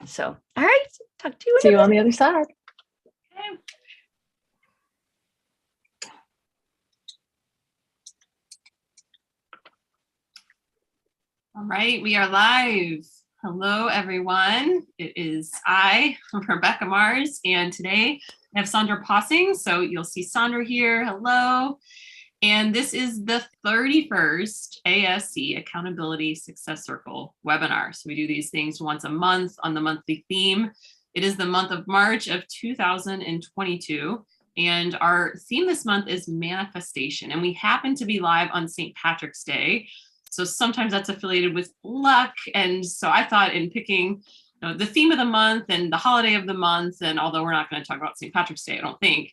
So, all right, talk to you. See you on the other side. Okay. All right, we are live. Hello, everyone. It is I, Rebecca Mars, and today I have Sandra Possing. So you'll see Sandra here. Hello. And this is the 31st ASC Accountability Success Circle webinar. So we do these things once a month on the monthly theme. It is the month of March of 2022. And our theme this month is manifestation. And we happen to be live on St. Patrick's Day. So sometimes that's affiliated with luck. And so I thought in picking the theme of the month and the holiday of the month, and although we're not going to talk about St. Patrick's Day, I don't think,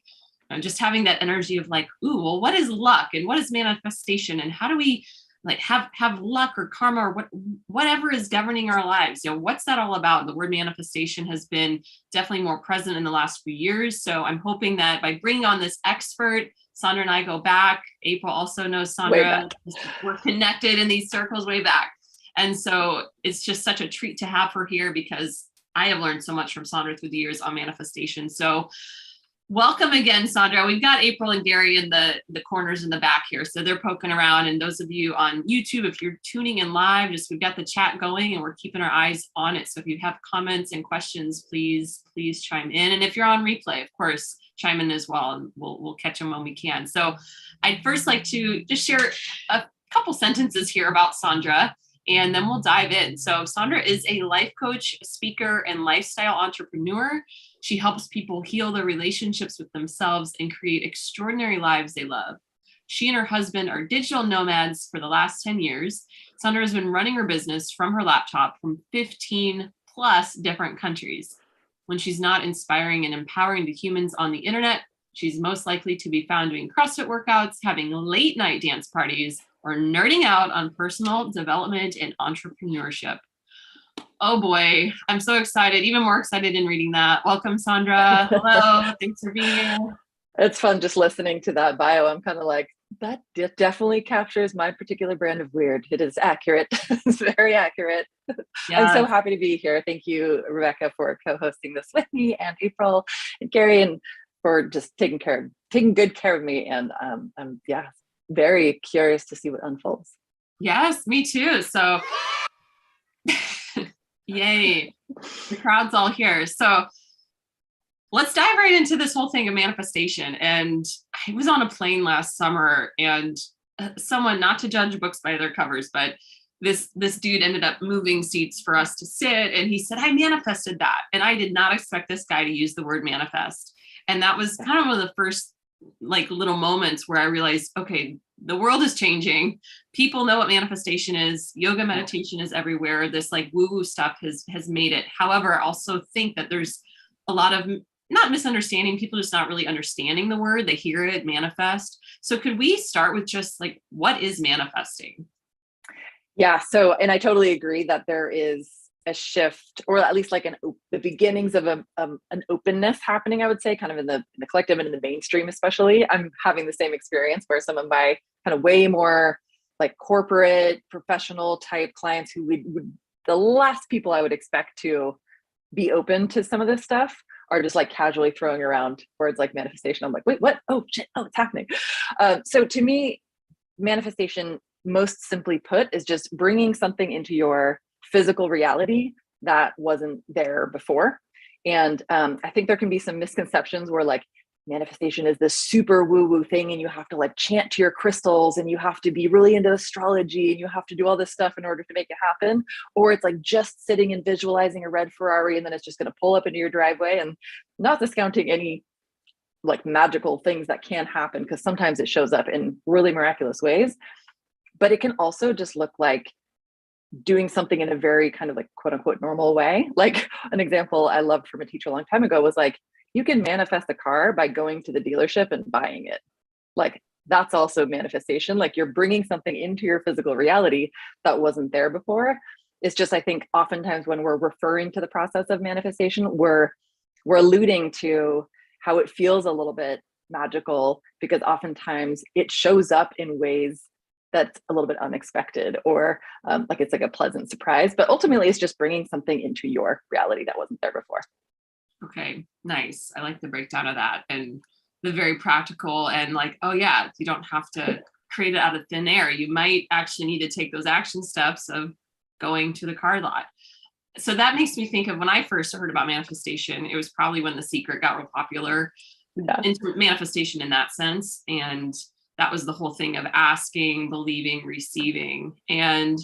just having that energy of like, ooh, well, what is luck and what is manifestation? And how do we like have luck or karma or whatever is governing our lives? What's that all about? The word manifestation has been definitely more present in the last few years. So I'm hoping that by bringing on this expert, Sandra and I go back. April also knows Sandra. We're connected in these circles way back. And so it's just such a treat to have her here because I have learned so much from Sandra through the years on manifestation. So welcome again, Sandra. We've got April and Gary in the corners in the back here. So they're poking around. And those of you on YouTube, if you're tuning in live, we've got the chat going and we're keeping our eyes on it. So if you have comments and questions, please chime in. And if you're on replay, of course, chime in as well, and we'll catch them when we can. So I'd first like to just share a couple sentences here about Sandra, and then we'll dive in. So Sandra is a life coach, speaker, and lifestyle entrepreneur. She helps people heal their relationships with themselves and create extraordinary lives they love. She and her husband are digital nomads for the last 10 years. Sandra has been running her business from her laptop from 15 plus different countries. When she's not inspiring and empowering the humans on the internet, she's most likely to be found doing CrossFit workouts, having late night dance parties, or nerding out on personal development and entrepreneurship. Oh boy, I'm so excited, even more excited in reading that. Welcome, Sandra. Hello, thanks for being here. It's fun just listening to that bio. I'm kind of like, that definitely captures my particular brand of weird. It is accurate. It's very accurate. Yeah. I'm so happy to be here. Thank you, Rebecca, for co-hosting this with me, and April and Gary, and for just taking good care of me. And I'm very curious to see what unfolds. Yes, me too. So yay, the crowd's all here. So let's dive right into this whole thing of manifestation. And I was on a plane last summer, and someone, not to judge books by their covers, but this dude ended up moving seats for us to sit. And he said, I manifested that. And I did not expect this guy to use the word manifest. And that was kind of one of the first like little moments where I realized, okay, the world is changing. People know what manifestation is. Yoga meditation is everywhere. This like woo-woo stuff has made it. However, I also think that there's a lot of not misunderstanding, people just not really understanding the word. They hear it, manifest. So could we start with just like, what is manifesting? Yeah. So, and I totally agree that there is a shift, or at least like the beginnings of an openness happening, I would say, kind of in the collective and in the mainstream, especially. I'm having the same experience where some of my kind of way more like corporate, professional type clients who would the last people I would expect to be open to some of this stuff are just like casually throwing around words like manifestation. I'm like, wait, what? Oh shit. Oh, it's happening. So to me, manifestation, most simply put, is just bringing something into your physical reality that wasn't there before. And I think there can be some misconceptions where like manifestation is this super woo-woo thing, and you have to like chant to your crystals, and you have to be really into astrology, and you have to do all this stuff in order to make it happen. Or it's like just sitting and visualizing a red Ferrari, and then it's just going to pull up into your driveway. And not discounting any like magical things that can happen, because sometimes it shows up in really miraculous ways. But it can also just look like doing something in a very kind of like quote unquote normal way. Like an example I loved from a teacher a long time ago was like, you can manifest a car by going to the dealership and buying it. Like that's also manifestation. Like you're bringing something into your physical reality that wasn't there before. It's just, I think oftentimes when we're referring to the process of manifestation, we're alluding to how it feels a little bit magical, because oftentimes it shows up in ways that's a little bit unexpected, or like it's like a pleasant surprise. But ultimately, it's just bringing something into your reality that wasn't there before. Okay, nice. I like the breakdown of that and the very practical and like, oh yeah, you don't have to create it out of thin air. You might actually need to take those action steps of going to the card lot. So that makes me think of when I first heard about manifestation, it was probably when The Secret got real popular, into manifestation in that sense. And that was the whole thing of asking, believing, receiving. And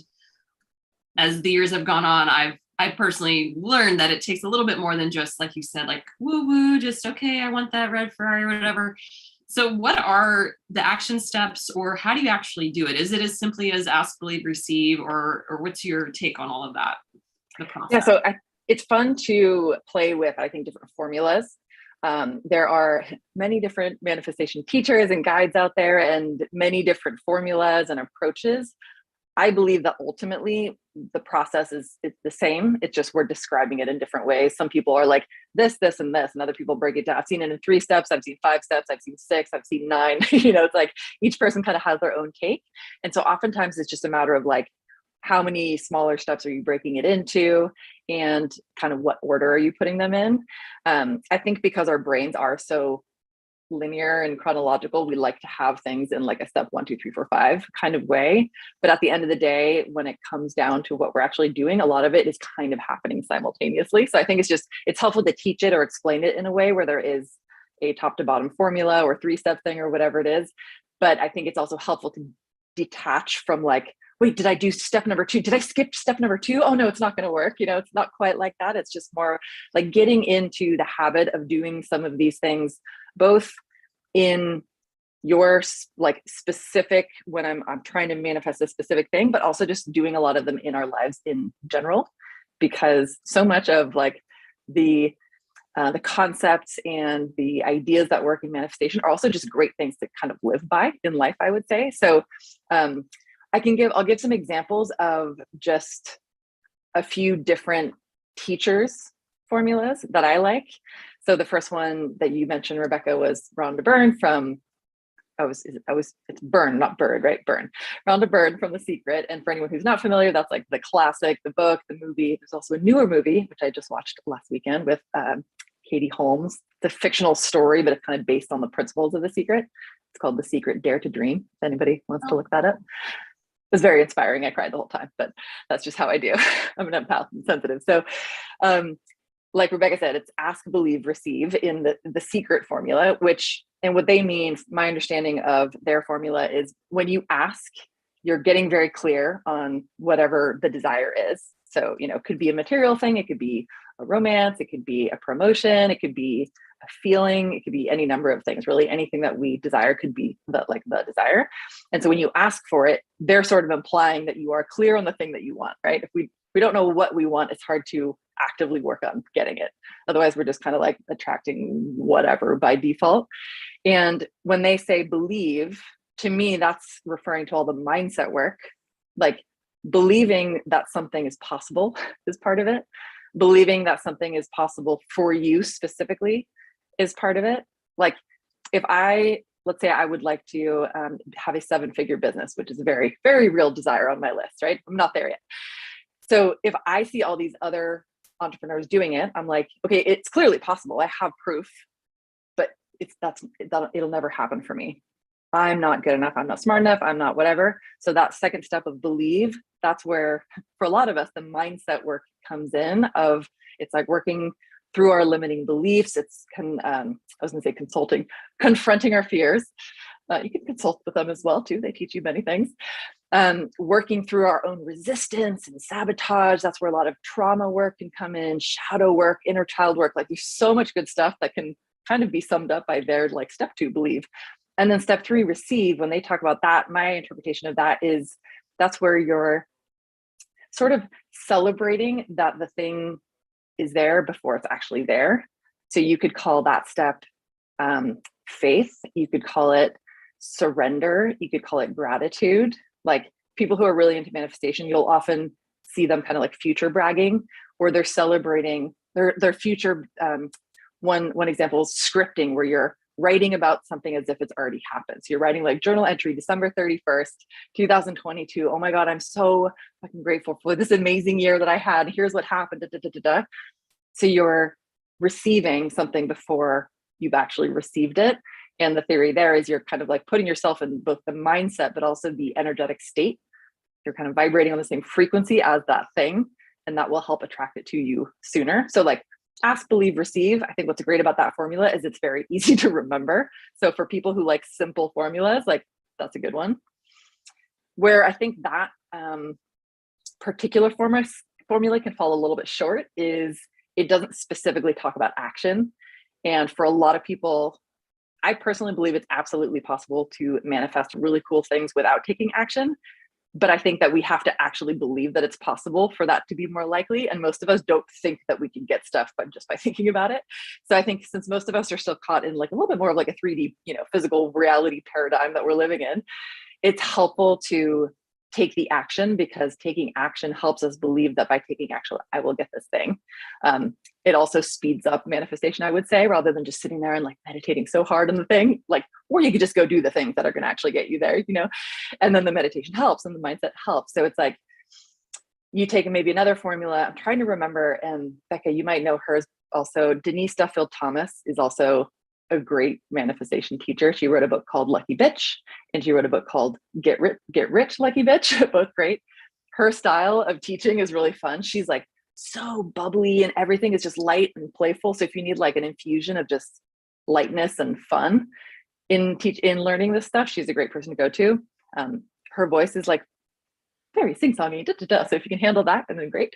as the years have gone on, I personally learned that it takes a little bit more than just, like you said, like woo woo, just, okay, I want that red Ferrari or whatever. So what are the action steps, or how do you actually do it? Is it as simply as ask, believe, receive, or what's your take on all of that? The process? Yeah, so it's fun to play with, I think, different formulas. There are many different manifestation teachers and guides out there, and many different formulas and approaches. I believe that ultimately the process is the same. It's just we're describing it in different ways. Some people are like this, this, and this, and other people break it down. I've seen it in 3 steps. I've seen 5 steps. I've seen 6. I've seen 9. It's like each person kind of has their own take. And so oftentimes it's just a matter of like, how many smaller steps are you breaking it into, and kind of what order are you putting them in? I think because our brains are so linear and chronological, we like to have things in like a step 1, 2, 3, 4, 5 kind of way. But at the end of the day, when it comes down to what we're actually doing, a lot of it is kind of happening simultaneously. So I think it's helpful to teach it or explain it in a way where there is a top to bottom formula or 3-step thing or whatever it is. But I think it's also helpful to detach from like, wait, did I do step number 2? Did I skip step number 2? Oh no, it's not going to work. It's not quite like that. It's just more like getting into the habit of doing some of these things, both in your like specific, when I'm trying to manifest a specific thing, but also just doing a lot of them in our lives in general, because so much of like the concepts and the ideas that work in manifestation are also just great things to kind of live by in life, I would say. So I'll give some examples of just a few different teachers' formulas that I like. So the first one that you mentioned, Rebecca, was Rhonda Byrne from, it's Byrne, not Bird, right? Byrne. Rhonda Byrne from The Secret. And for anyone who's not familiar, that's like the classic, the book, the movie. There's also a newer movie, which I just watched last weekend with Katie Holmes. It's a fictional story, but it's kind of based on the principles of The Secret. It's called The Secret, Dare to Dream, if anybody wants to look that up. It was very inspiring. I cried the whole time, but that's just how I do. I'm an empath and sensitive. So like Rebecca said, it's ask, believe, receive in the Secret formula, and what they mean, my understanding of their formula is when you ask, you're getting very clear on whatever the desire is. So, it could be a material thing. It could be a romance. It could be a promotion. It could be a feeling. It could be any number of things. Really, anything that we desire could be the desire. And so when you ask for it, they're sort of implying that you are clear on the thing that you want, right? If we don't know what we want, it's hard to actively work on getting it. Otherwise, we're just kind of like attracting whatever by default. And when they say believe, to me, that's referring to all the mindset work, like believing that something is possible is part of it. Believing that something is possible for you specifically is part of it. Like let's say I would like to have a 7-figure business, which is a very, very real desire on my list, right? I'm not there yet. So if I see all these other entrepreneurs doing it, I'm like, okay, it's clearly possible. I have proof, but it'll never happen for me. I'm not good enough. I'm not smart enough. I'm not whatever. So that second step of believe, that's where for a lot of us, the mindset work comes in of, it's like working through our limiting beliefs. It's consulting, confronting our fears. You can consult with them as well too. They teach you many things. Working through our own resistance and sabotage. That's where a lot of trauma work can come in, shadow work, inner child work. Like there's so much good stuff that can kind of be summed up by their like step 2, believe. And then step 3, receive. When they talk about that, my interpretation of that is that's where you're sort of celebrating that the thing is there before it's actually there. So you could call that step faith. You could call it surrender. You could call it gratitude. Like people who are really into manifestation, you'll often see them kind of like future bragging, or they're celebrating their future. One example is scripting, where you're writing about something as if it's already happened. So you're writing like journal entry, December 31st, 2022. Oh my God, I'm so fucking grateful for this amazing year that I had. Here's what happened. Da, da, da, da, da. So you're receiving something before you've actually received it. And the theory there is you're kind of like putting yourself in both the mindset, but also the energetic state. You're kind of vibrating on the same frequency as that thing, and that will help attract it to you sooner. So like ask, believe, receive. I think what's great about that formula is it's very easy to remember. So for people who like simple formulas, like that's a good one. Where I think that particular formula can fall a little bit short is it doesn't specifically talk about action. And for a lot of people, I personally believe it's absolutely possible to manifest really cool things without taking action. But I think that we have to actually believe that it's possible for that to be more likely. And most of us don't think that we can get stuff just by thinking about it. So I think since most of us are still caught in like a little bit more of like a 3D, physical reality paradigm that we're living in, it's helpful to take the action, because taking action helps us believe that by taking action, I will get this thing. It also speeds up manifestation, I would say, rather than just sitting there and like meditating so hard on the thing, or you could just go do the things that are going to actually get you there, and then the meditation helps and the mindset helps. So it's like, you take maybe another formula. I'm trying to remember, and Becca, you might know hers also. Denise Duffield Thomas is also a great manifestation teacher. She wrote a book called Lucky Bitch, and she wrote a book called Get Rich, Lucky Bitch, both great. Her style of teaching is really fun. She's like so bubbly and everything is just light and playful. So if you need like an infusion of just lightness and fun in learning this stuff, she's a great person to go to. Her voice is like very sing-songy, so if you can handle that, then great.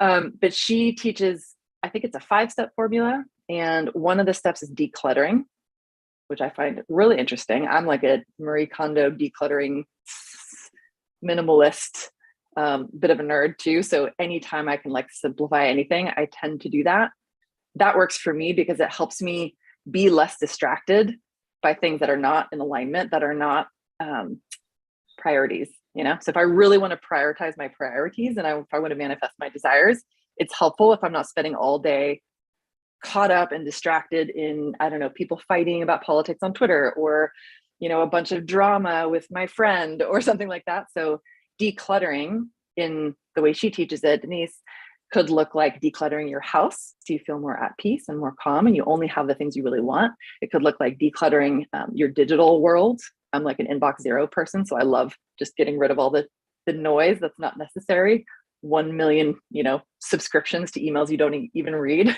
But she teaches, I think it's a 5-step formula. And one of the steps is decluttering, which I find really interesting. I'm like a Marie Kondo decluttering minimalist, bit of a nerd too. So anytime I can like simplify anything, I tend to do that. That works for me because it helps me be less distracted by things that are not in alignment, that are not priorities. So if I really want to prioritize my priorities and if I want to manifest my desires, it's helpful if I'm not spending all day caught up and distracted in, I don't know, people fighting about politics on Twitter, or, a bunch of drama with my friend or something like that. So decluttering, in the way she teaches it, Denise, could look like decluttering your house so you feel more at peace and more calm and you only have the things you really want. It could look like decluttering your digital world. I'm like an inbox zero person, so I love just getting rid of all the noise that's not necessary. 1 million, subscriptions to emails you don't even read.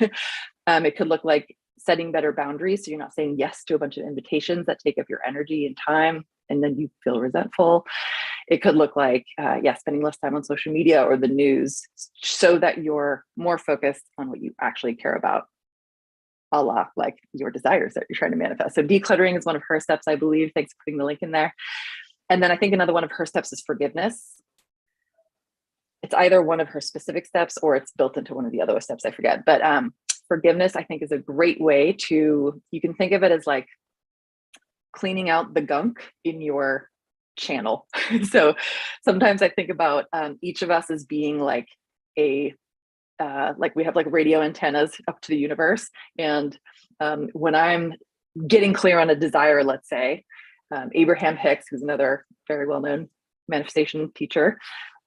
It could look like setting better boundaries, so you're not saying yes to a bunch of invitations that take up your energy and time, and then you feel resentful. It could look like, spending less time on social media or the news, so that you're more focused on what you actually care about, a la like your desires that you're trying to manifest. So decluttering is one of her steps, I believe. Thanks for putting the link in there. And then I think another one of her steps is forgiveness. It's either one of her specific steps or it's built into one of the other steps, I forget. But forgiveness, I think, is a great way you can think of it as like cleaning out the gunk in your channel. So sometimes I think about each of us as being like like we have like radio antennas up to the universe. And when I'm getting clear on a desire, let's say, Abraham Hicks, who's another very well-known manifestation teacher,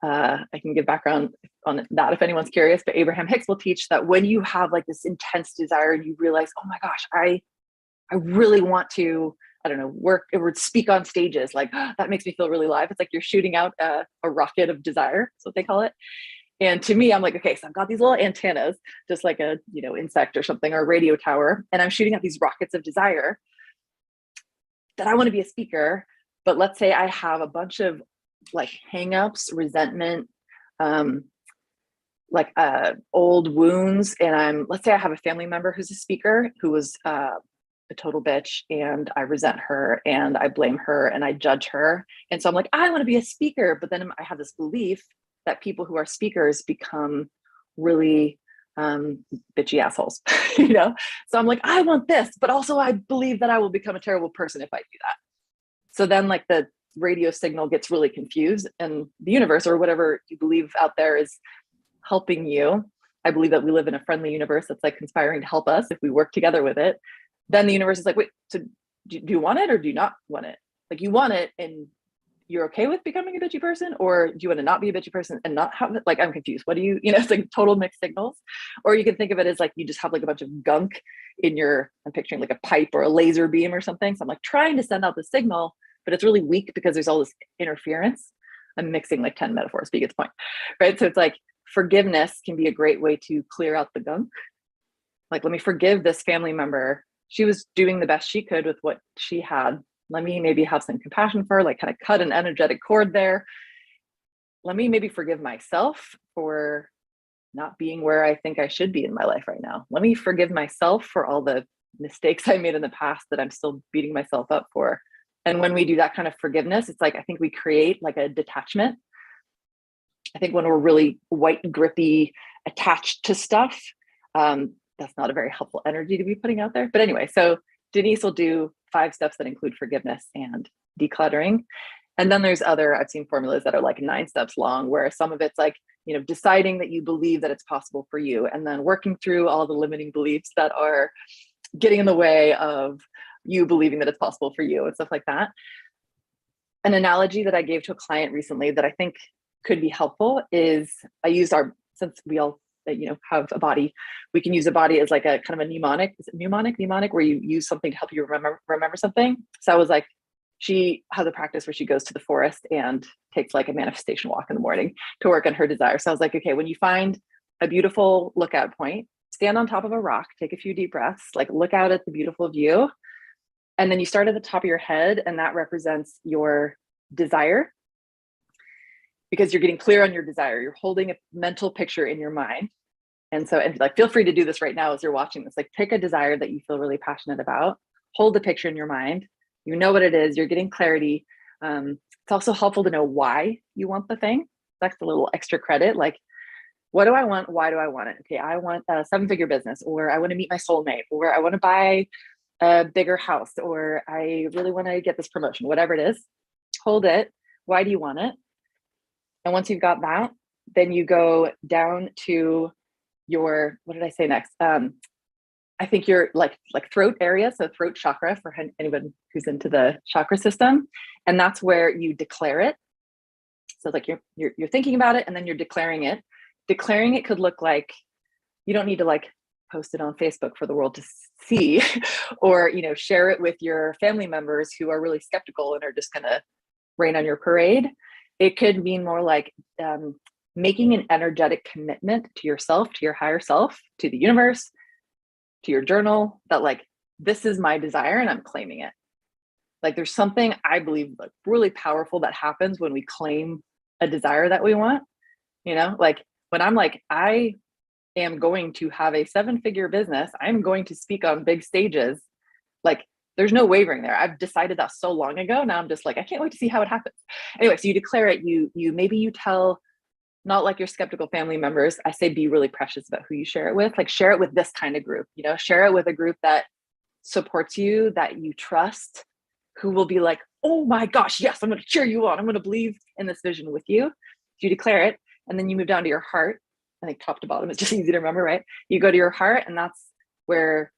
I can give background on that if anyone's curious, but Abraham Hicks will teach that when you have like this intense desire and you realize, oh my gosh, I really want to, I don't know, work or speak on stages, like that makes me feel really alive. It's like you're shooting out a rocket of desire. That's what they call it. And to me, I'm like, okay, so I've got these little antennas, just like a, insect or something, or a radio tower. And I'm shooting out these rockets of desire that I want to be a speaker. But let's say I have a bunch of like hangups, resentment, old wounds. And let's say I have a family member who's a speaker who was a total bitch, and I resent her and I blame her and I judge her. And so I'm like, I want to be a speaker. But then I have this belief that people who are speakers become really bitchy assholes, So I'm like, I want this, but also I believe that I will become a terrible person if I do that. So then like the radio signal gets really confused, and the universe or whatever you believe out there is helping you. I believe that we live in a friendly universe that's like conspiring to help us if we work together with it. then the universe is like, wait, so do you want it or do you not want it? Like, you want it and you're okay with becoming a bitchy person, or do you want to not be a bitchy person and not have it? Like, I'm confused. What do you, it's like total mixed signals. Or you can think of it as like, you just have like a bunch of gunk in I'm picturing like a pipe or a laser beam or something. So I'm like trying to send out the signal, but it's really weak because there's all this interference. I'm mixing like 10 metaphors, but you get the point, right? So it's like forgiveness can be a great way to clear out the gunk. Like, let me forgive this family member. She was doing the best she could with what she had. Let me maybe have some compassion for her, like kind of cut an energetic cord there. Let me maybe forgive myself for not being where I think I should be in my life right now. Let me forgive myself for all the mistakes I made in the past that I'm still beating myself up for. And when we do that kind of forgiveness, it's like, I think we create like a detachment. I think when we're really white, grippy, attached to stuff, that's not a very helpful energy to be putting out there. But anyway, so Denise will do 5 steps that include forgiveness and decluttering. And then there's I've seen formulas that are like 9 steps long, where some of it's like, deciding that you believe that it's possible for you, and then working through all the limiting beliefs that are getting in the way of you believing that it's possible for you and stuff like that. An analogy that I gave to a client recently that I think could be helpful is I used since we all have a body, we can use a body as like a kind of a mnemonic. Is it mnemonic, where you use something to help you remember something. So I was like, she has a practice where she goes to the forest and takes like a manifestation walk in the morning to work on her desire. So I was like, okay, when you find a beautiful lookout point, stand on top of a rock, take a few deep breaths, like look out at the beautiful view. And then you start at the top of your head, and that represents your desire, because you're getting clear on your desire. You're holding a mental picture in your mind. And like, feel free to do this right now as you're watching this. Like, pick a desire that you feel really passionate about, hold the picture in your mind. You know what it is, you're getting clarity. It's also helpful to know why you want the thing. That's a little extra credit. Like, what do I want? Why do I want it? Okay, I want a 7-figure business, or I want to meet my soulmate, or I want to buy a bigger house, or I really want to get this promotion, whatever it is. Hold it. Why do you want it? And once you've got that, then you go down to your, what did I say next? I think your like throat area, so throat chakra for anyone who's into the chakra system, and that's where you declare it. So like you're thinking about it, and then you're declaring it. Declaring it could look like, you don't need to like post it on Facebook for the world to see, or share it with your family members who are really skeptical and are just gonna rain on your parade. It could mean more like making an energetic commitment to yourself, to your higher self, to the universe, to your journal, that like, this is my desire and I'm claiming it. Like, there's something I believe like really powerful that happens when we claim a desire that we want. Like when I'm like, I am going to have a 7-figure business, I'm going to speak on big stages, like there's no wavering there. I've decided that so long ago. Now I'm just like, I can't wait to see how it happens. Anyway, so you declare it, maybe you tell, not like your skeptical family members, I say be really precious about who you share it with. Like, share it with this kind of group, share it with a group that supports you, that you trust, who will be like, oh my gosh, yes, I'm going to cheer you on. I'm going to believe in this vision with you. So you declare it, and then you move down to your heart. I think top to bottom is just easy to remember, right? You go to your heart, and that's where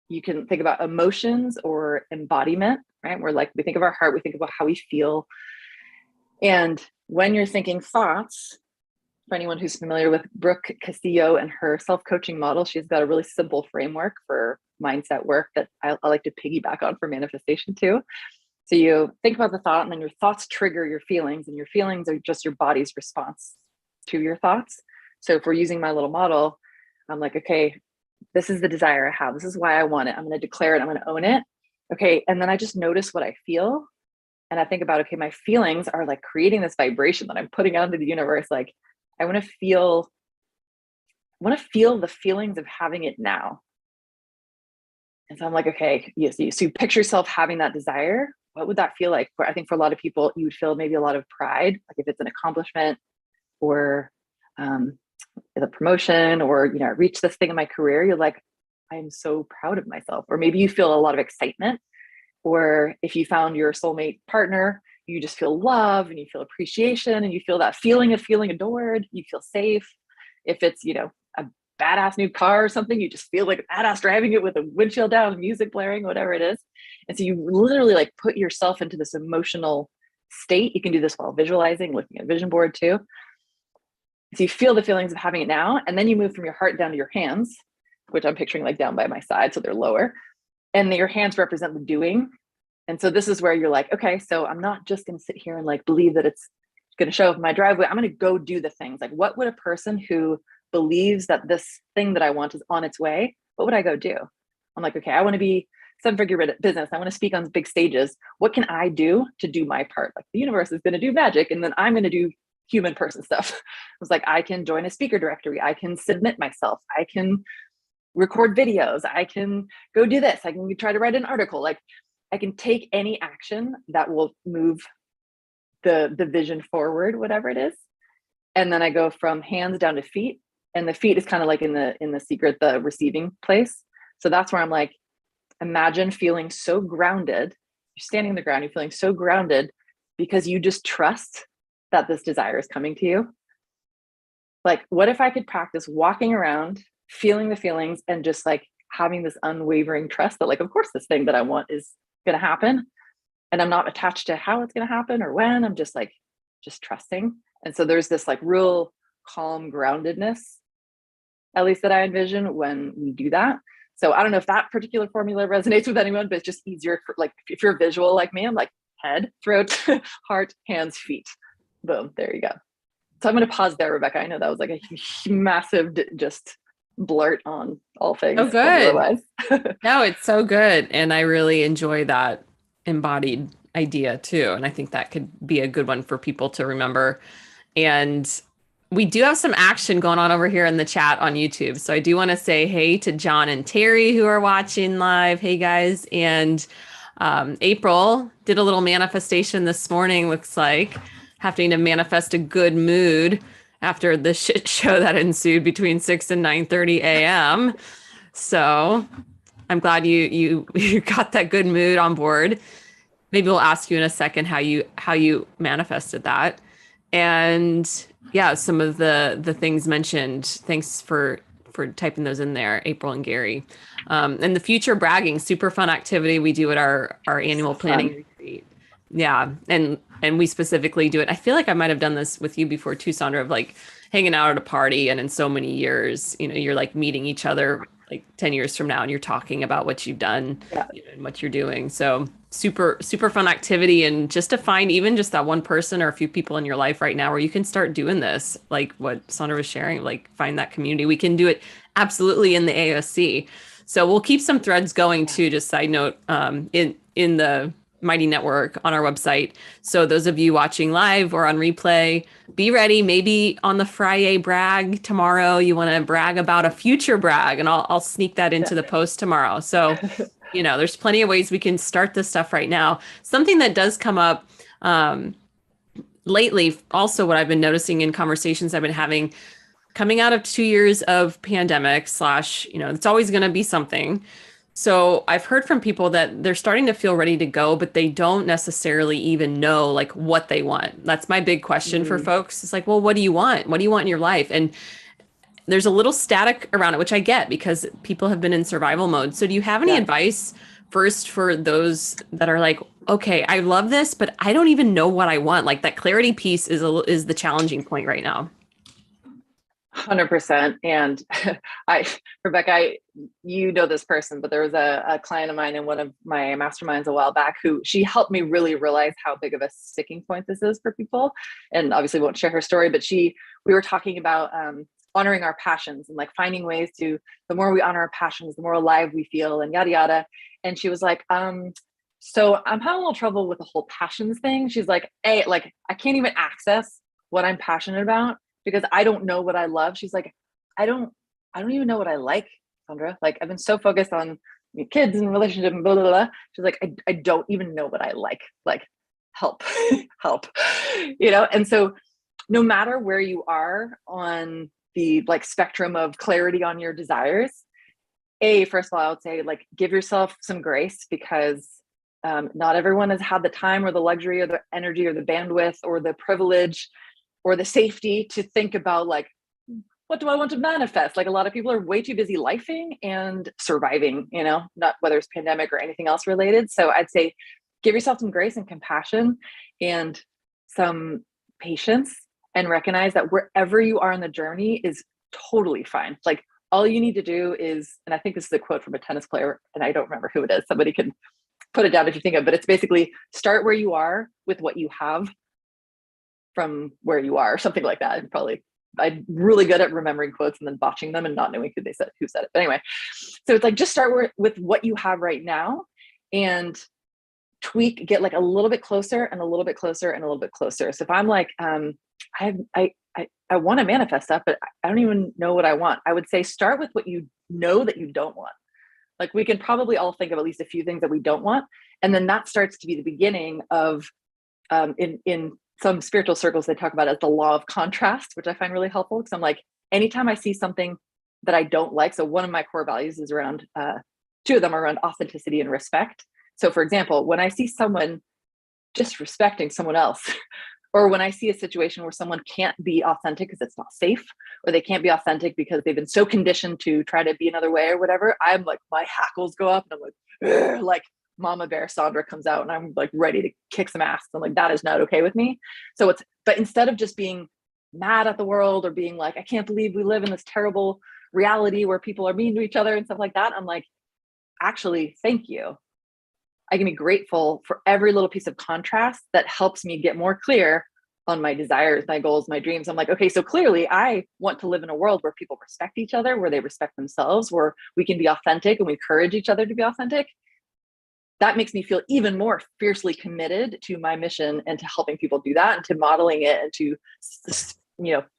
you can think about emotions or embodiment, right? Where like we think of our heart, we think about how we feel. And when you're thinking thoughts, for anyone who's familiar with Brooke Castillo and her self-coaching model, she's got a really simple framework for mindset work that I like to piggyback on for manifestation too. So you think about the thought, and then your thoughts trigger your feelings, and your feelings are just your body's response to your thoughts. So if we're using my little model, I'm like, okay, this is the desire I have. This is why I want it. I'm going to declare it. I'm going to own it. Okay. And then I just notice what I feel. And I think about, okay, my feelings are like creating this vibration that I'm putting out into the universe. Like, I want to feel the feelings of having it now. And so I'm like, okay, yes. So you picture yourself having that desire. What would that feel like? I think for a lot of people, you would feel maybe a lot of pride, like if it's an accomplishment, or the promotion, or, I reached this thing in my career, you're like, I'm so proud of myself. Or maybe you feel a lot of excitement, or if you found your soulmate partner, you just feel love and you feel appreciation, and you feel that feeling of feeling adored, you feel safe. If it's, a badass new car or something. You just feel like a badass driving it with a windshield down, music blaring, whatever it is. And so you literally like put yourself into this emotional state. You can do this while visualizing, looking at a vision board too. So you feel the feelings of having it now, and then you move from your heart down to your hands, which I'm picturing like down by my side, so they're lower. And your hands represent the doing. And so this is where you're like, okay, so I'm not just going to sit here and like believe that it's going to show up in my driveway. I'm going to go do the things. Like, what would a person who believes that this thing that I want is on its way, what would I go do? I'm like, okay, I want to be 7-figure business. I want to speak on big stages. What can I do to do my part? Like, the universe is going to do magic, and then I'm going to do human person stuff. I was like, I can join a speaker directory. I can submit myself. I can record videos. I can go do this. I can try to write an article. Like, I can take any action that will move the vision forward, whatever it is. And then I go from hands down to feet. And the feet is kind of like in the secret, the receiving place. So that's where I'm like, imagine feeling so grounded. You're standing on the ground, you're feeling so grounded because you just trust that this desire is coming to you. Like, what if I could practice walking around, feeling the feelings, and just like having this unwavering trust that like, of course, this thing that I want is going to happen. And I'm not attached to how it's going to happen or when. I'm just like, just trusting. And so there's this like real calm groundedness, at least that I envision when we do that. So I don't know if that particular formula resonates with anyone, but it's just easier for like, if you're visual like me, I'm like head, throat, heart, hands, feet. Boom, there you go. So I'm going to pause there, Rebecca. I know that was like a massive just blurt on all things. Oh, good. No, it's so good. And I really enjoy that embodied idea too. And I think that could be a good one for people to remember. And we do have some action going on over here in the chat on YouTube. So I do want to say hey to John and Terry who are watching live. Hey guys. And April did a little manifestation this morning, looks like, having to manifest a good mood after the shit show that ensued between 6 and 9:30 a.m. So I'm glad you got that good mood on board. Maybe we'll ask you in a second how you manifested that. And yeah, some of the things mentioned. Thanks for typing those in there, April and Gary. And the future bragging, super fun activity we do at our annual planning retreat. Yeah. And we specifically do it. I feel like I might have done this with you before too, Sandra, of like hanging out at a party. And in so many years, you're like meeting each other like 10 years from now and you're talking about what you've done and what you're doing. So super, super fun activity. And just to find even just that one person or a few people in your life right now where you can start doing this, like what Sandra was sharing, like find that community. We can do it absolutely in the ASC. So we'll keep some threads going too, just side note, in the Mighty Network on our website. So those of you watching live or on replay, be ready. Maybe on the Friday brag tomorrow, you want to brag about a future brag, and I'll sneak that into the post tomorrow. So, there's plenty of ways we can start this stuff right now. Something that does come up lately, also what I've been noticing in conversations I've been having, coming out of 2 years of pandemic / it's always going to be something. So I've heard from people that they're starting to feel ready to go, but they don't necessarily even know like what they want. That's my big question for folks. It's like, well, what do you want? What do you want in your life? And there's a little static around it, which I get because people have been in survival mode. So do you have any advice first for those that are like, okay, I love this, but I don't even know what I want. Like that clarity piece is the challenging point right now. 100%. And Rebecca, you know this person, but there was a client of mine in one of my masterminds a while back who she helped me really realize how big of a sticking point this is for people. And obviously won't share her story, but we were talking about honoring our passions and like finding ways to, the more we honor our passions, the more alive we feel and yada, yada. And she was like, so I'm having a little trouble with the whole passions thing. She's like, I can't even access what I'm passionate about because I don't know what I love. She's like, I don't even know what I like, Sandra. Like I've been so focused on kids and relationship and blah, blah, blah. She's like, I don't even know what I like help, help, And so no matter where you are on the like spectrum of clarity on your desires, first of all, I would say like, give yourself some grace because not everyone has had the time or the luxury or the energy or the bandwidth or the privilege or the safety to think about like, what do I want to manifest? Like a lot of people are way too busy lifing and surviving, not whether it's pandemic or anything else related. So I'd say give yourself some grace and compassion and some patience, and recognize that wherever you are in the journey is totally fine. Like all you need to do is, and I think this is a quote from a tennis player, and I don't remember who it is. Somebody can put it down if you think of it, but it's basically start where you are with what you have from where you are, something like that. And probably I'm really good at remembering quotes and then botching them and not knowing who said it. But anyway, so it's like, just start with what you have right now and tweak, get like a little bit closer and a little bit closer and a little bit closer. So if I'm like, I want to manifest stuff, but I don't even know what I want, I would say start with what you know that you don't want. Like we can probably all think of at least a few things that we don't want. And then that starts to be the beginning of, in some spiritual circles, they talk about it as the law of contrast, which I find really helpful. Because I'm like, anytime I see something that I don't like, so one of my core values is around, two of them are around authenticity and respect. So for example, when I see someone disrespecting someone else, or when I see a situation where someone can't be authentic because it's not safe, or they can't be authentic because they've been so conditioned to try to be another way or whatever, I'm like, my hackles go up and I'm like Mama Bear Sandra comes out and I'm like ready to kick some ass. I'm like, that is not okay with me. So but instead of just being mad at the world or being like, I can't believe we live in this terrible reality where people are mean to each other and stuff like that, I'm like, actually, thank you. I can be grateful for every little piece of contrast that helps me get more clear on my desires, my goals, my dreams. I'm like, okay, so clearly I want to live in a world where people respect each other, where they respect themselves, where we can be authentic and we encourage each other to be authentic. That makes me feel even more fiercely committed to my mission and to helping people do that and to modeling it and to,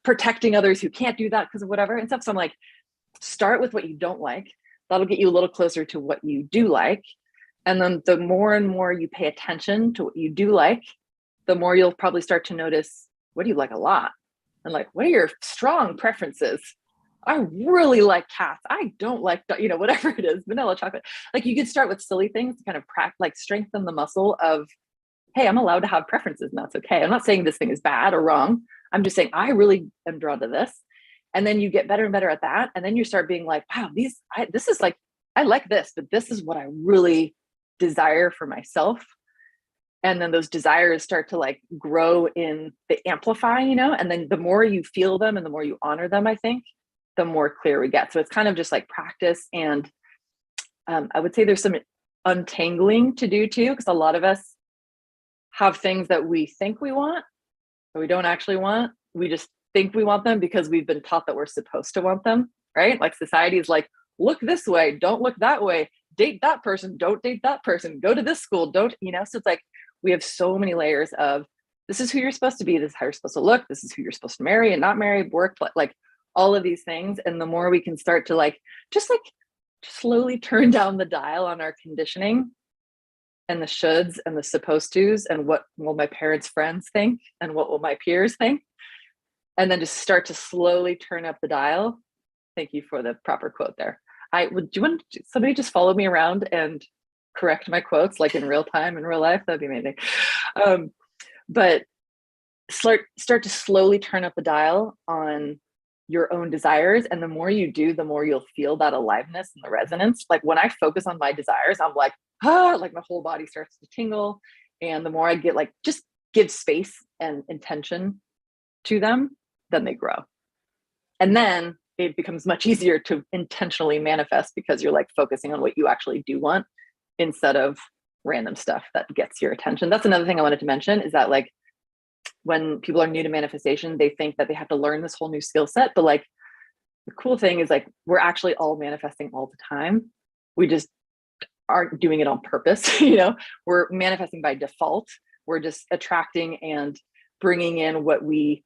protecting others who can't do that because of whatever and stuff. So I'm like, start with what you don't like. That'll get you a little closer to what you do like. And then the more and more you pay attention to what you do like, the more you'll probably start to notice, what do you like a lot? And like, what are your strong preferences? I really like cats. I don't like, whatever it is, vanilla chocolate. Like you could start with silly things to kind of strengthen the muscle of, hey, I'm allowed to have preferences and that's okay. I'm not saying this thing is bad or wrong. I'm just saying I really am drawn to this. And then you get better and better at that. And then you start being like, wow, this is like, I like this, but this is what I really desire for myself. And then those desires start to like grow they amplify, and then the more you feel them and the more you honor them, I think, the more clear we get. So it's kind of just like practice. And I would say there's some untangling to do too, because a lot of us have things that we think we want, but we don't actually want. We just think we want them because we've been taught that we're supposed to want them, right? Like society is like, look this way, don't look that way, date that person, don't date that person, go to this school, don't, so it's like, we have so many layers of, this is who you're supposed to be, this is how you're supposed to look, this is who you're supposed to marry and not marry, work, like all of these things. And the more we can start to just slowly turn down the dial on our conditioning and the shoulds and the supposed tos and what will my parents' friends think and what will my peers think, and then just start to slowly turn up the dial. Thank you for the proper quote there. Do you want somebody just follow me around and correct my quotes like in real time in real life? That'd be amazing. But start to slowly turn up the dial on your own desires. And the more you do, the more you'll feel that aliveness and the resonance. Like when I focus on my desires, I'm like, like my whole body starts to tingle. And the more I get just give space and intention to them, then they grow. And then it becomes much easier to intentionally manifest because you're focusing on what you actually do want instead of random stuff that gets your attention. That's another thing I wanted to mention is that when people are new to manifestation, they think that they have to learn this whole new skill set. But the cool thing is we're actually all manifesting all the time. We just aren't doing it on purpose. We're manifesting by default. We're just attracting and bringing in what we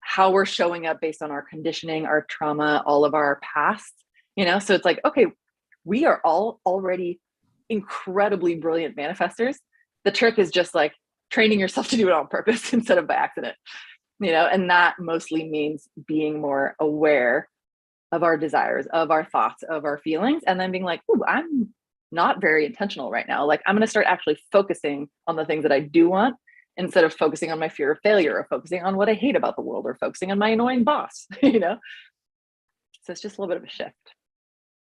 how we're showing up based on our conditioning, our trauma, all of our past, so it's okay, we are all already incredibly brilliant manifestors. The trick is just training yourself to do it on purpose instead of by accident, and that mostly means being more aware of our desires, of our thoughts, of our feelings, and then being ooh, I'm not very intentional right now. I'm going to start actually focusing on the things that I do want instead of focusing on my fear of failure or focusing on what I hate about the world or focusing on my annoying boss, So it's just a little bit of a shift.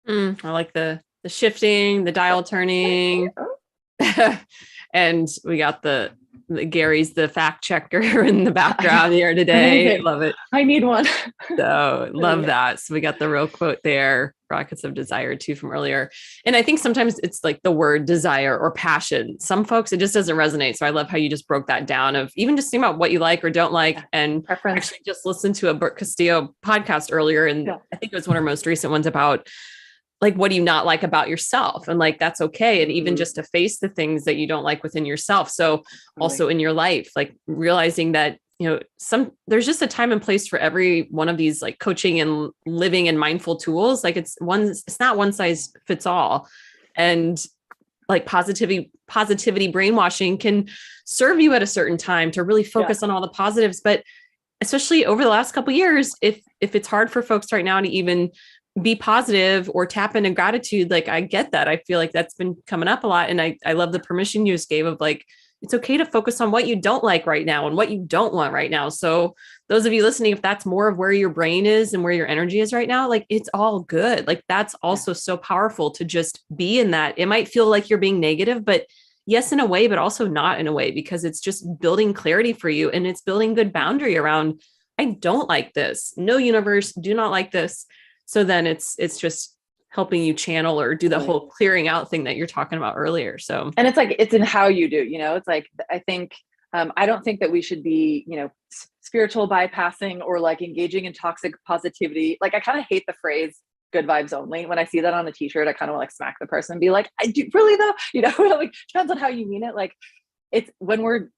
I like the shifting, the dial turning. And we got the Gary's the fact checker in the background here today. Love it. I need one. So love that. So we got the real quote there, Rockets of Desire too from earlier. And I think sometimes it's like the word desire or passion. Some folks, it just doesn't resonate. So I love how you just broke that down of even just think about what you like or don't like. And preference. Actually just listened to a Brooke Castillo podcast earlier. And I think it was one of our most recent ones about like, what do you not like about yourself? And like, that's okay. And even just to face the things that you don't like within yourself. So also in your life, like realizing that, there's just a time and place for every one of these like coaching and living and mindful tools. Like it's not one size fits all. And like positivity brainwashing can serve you at a certain time to really focus on all the positives. But especially over the last couple of years, if it's hard for folks right now to even be positive or tap into gratitude, like I get that. I feel like that's been coming up a lot. And I love the permission you just gave of like, it's okay to focus on what you don't like right now and what you don't want right now. So those of you listening, if that's more of where your brain is and where your energy is right now, like it's all good. Like that's also so powerful to just be in that. It might feel like you're being negative, but yes, in a way, but also not in a way, because it's just building clarity for you. And it's building good boundary around, I don't like this. No, universe, do not like this. So then it's just helping you channel or do the whole clearing out thing that you're talking about earlier. So, and it's like, it's in how you do, it's like, I think, I don't think that we should be, spiritual bypassing or like engaging in toxic positivity. Like I kind of hate the phrase good vibes only. When I see that on a t-shirt, I kind of like smack the person and be like, I do really though, like depends on how you mean it. Like it's when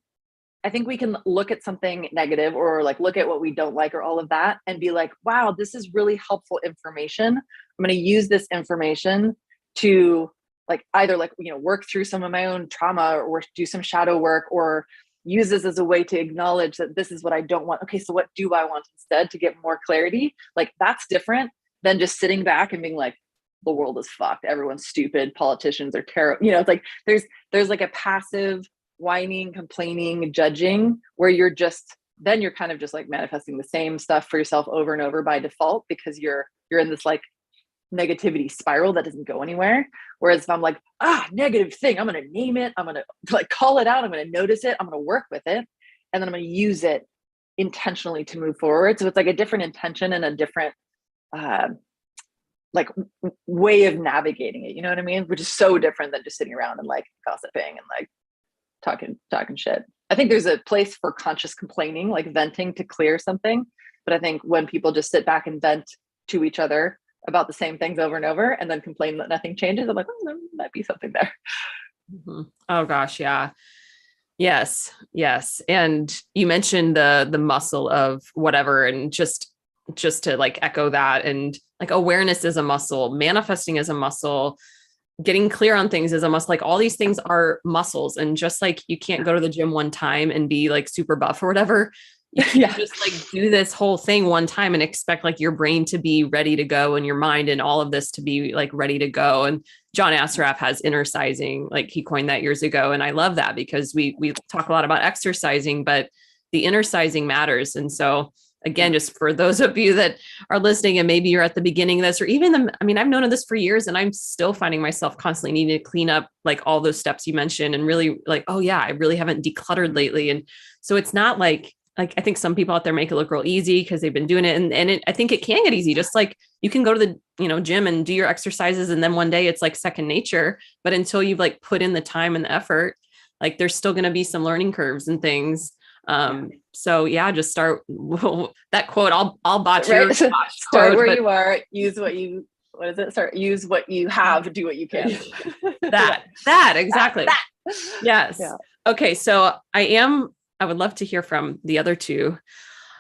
I think we can look at something negative or like look at what we don't like or all of that and be like, wow, this is really helpful information. I'm going to use this information to like either like, work through some of my own trauma or do some shadow work or use this as a way to acknowledge that this is what I don't want. Okay, so what do I want instead to get more clarity? Like that's different than just sitting back and being like, the world is fucked. Everyone's stupid. Politicians are terrible. It's like there's like a passive whining, complaining, judging, where you're kind of just like manifesting the same stuff for yourself over and over by default because you're in this like negativity spiral that doesn't go anywhere. Whereas if I'm like, negative thing, I'm going to name it. I'm going to like call it out. I'm going to notice it. I'm going to work with it. And then I'm going to use it intentionally to move forward. So it's like a different intention and a different, like way of navigating it. You know what I mean? Which is so different than just sitting around and like gossiping and like talking shit. I think there's a place for conscious complaining, like venting to clear something. But I think when people just sit back and vent to each other about the same things over and over and then complain that nothing changes, I'm like, there might be something there. Mm-hmm. Oh gosh. Yeah. Yes. And you mentioned the muscle of whatever, and just to like echo that, and like awareness is a muscle, manifesting is a muscle, getting clear on things is a muscle. Like all these things are muscles. And just like you can't go to the gym one time and be like super buff or whatever. You can't just like do this whole thing one time and expect like your brain to be ready to go and your mind and all of this to be like ready to go. And John Assaraf has inner sizing, like he coined that years ago. And I love that because we talk a lot about exercising, but the inner sizing matters. And so again, just for those of you that are listening and maybe you're at the beginning of this, or even I've known this for years and I'm still finding myself constantly needing to clean up like all those steps you mentioned and really like, oh yeah, I really haven't decluttered lately. And so it's not like I think some people out there make it look real easy because they've been doing it. And I think it can get easy. Just like you can go to the, gym and do your exercises. And then one day it's like second nature, but until you've like put in the time and the effort, like there's still going to be some learning curves and things. So yeah, just start that quote. I'll botch your start quote, where you are, use what you, use what you have, do what you can. that exactly. That. Yes. Yeah. Okay. So I would love to hear from the other two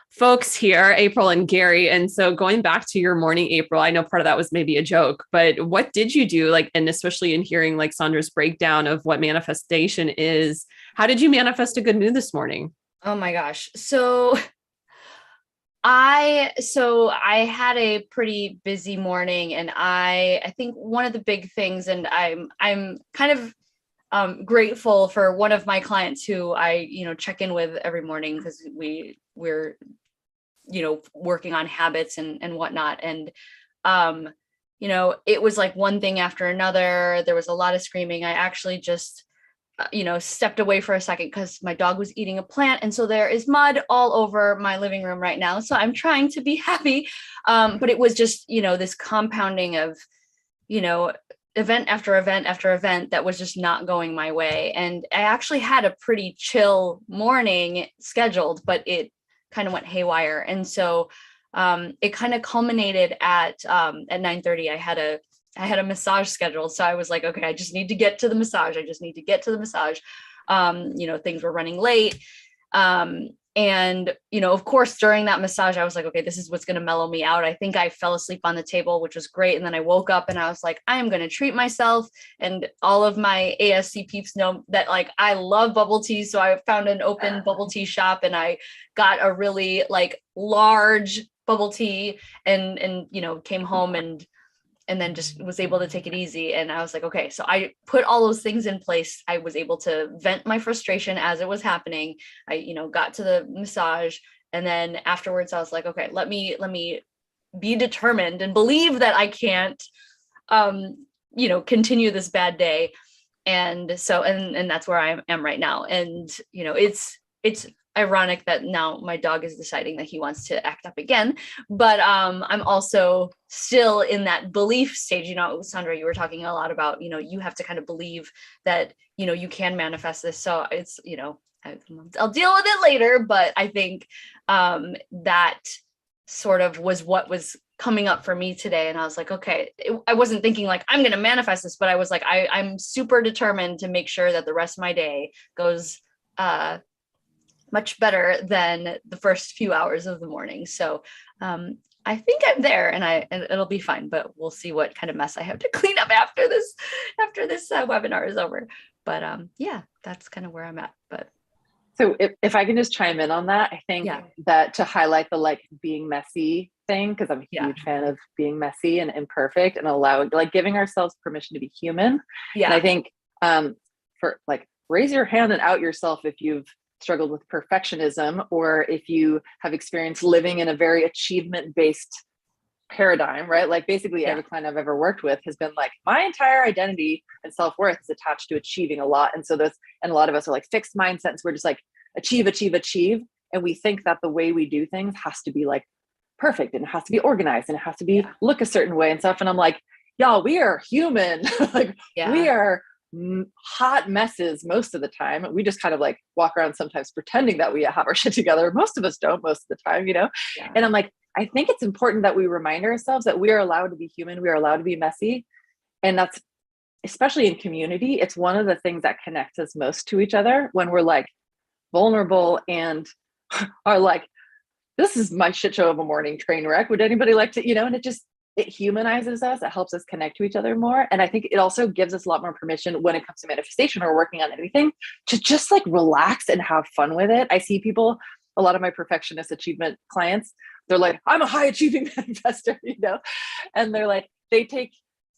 folks here, April and Gary. And so going back to your morning, April, I know part of that was maybe a joke, but what did you do? Like, and especially in hearing like Sandra's breakdown of what manifestation is, how did you manifest a good mood this morning? Oh my gosh. So I had a pretty busy morning, and I think one of the big things, and I'm kind of grateful for one of my clients who I, check in with every morning because we're, working on habits and whatnot. And, it was like one thing after another. There was a lot of screaming. I actually just, stepped away for a second because my dog was eating a plant. And so there is mud all over my living room right now. So I'm trying to be happy. But it was just, this compounding of, event after event after event that was just not going my way. And I actually had a pretty chill morning scheduled, but it kind of went haywire. And so it kind of culminated at 9:30. I had a massage scheduled. So I was like, okay, I just need to get to the massage. Things were running late. And, of course, during that massage, I was like, okay, this is what's going to mellow me out. I think I fell asleep on the table, which was great. And then I woke up and I was like, I am going to treat myself. And all of my ASC peeps know that like, I love bubble tea. So I found an open bubble tea shop and I got a really like large bubble tea and came home and then just was able to take it easy. And I was like, okay, so I put all those things in place. I was able to vent my frustration as it was happening. I, got to the massage. And then afterwards I was like, okay, let me be determined and believe that I can't, continue this bad day. And so, and that's where I am right now. And, it's ironic that now my dog is deciding that he wants to act up again, but I'm also still in that belief stage. Sandra, you were talking a lot about, you have to kind of believe that, you can manifest this. So it's, I'll deal with it later, but I think that sort of was what was coming up for me today. And I was like, okay, I wasn't thinking like, I'm going to manifest this, but I was like, I'm super determined to make sure that the rest of my day goes much better than the first few hours of the morning. So I think I'm there and it'll be fine, but we'll see what kind of mess I have to clean up after this webinar is over. But yeah, that's kind of where I'm at. But so if I can just chime in on that, I think that to highlight the like being messy thing, because I'm a huge fan of being messy and imperfect and allowing like giving ourselves permission to be human. Yeah. And I think for like raise your hand and out yourself if you've struggled with perfectionism or if you have experienced living in a very achievement-based paradigm, right? Like basically every client I've ever worked with has been like, my entire identity and self-worth is attached to achieving a lot. And so and a lot of us are like fixed mindsets. We're just like achieve. And we think that the way we do things has to be like perfect and it has to be organized and it has to be look a certain way and stuff. And I'm like, y'all, we are human. Like we are hot messes most of the time. We just kind of like walk around sometimes pretending that we have our shit together. Most of us don't most of the time, And I'm like, I think it's important that we remind ourselves that we are allowed to be human. We are allowed to be messy. And that's especially in community. It's one of the things that connects us most to each other when we're like vulnerable and are like, this is my shit show of a morning train wreck. Would anybody like to, and it humanizes us. It helps us connect to each other more. And I think it also gives us a lot more permission when it comes to manifestation or working on anything to just like relax and have fun with it. I see people, a lot of my perfectionist achievement clients, they're like, I'm a high achieving manifestor, and they're like, they take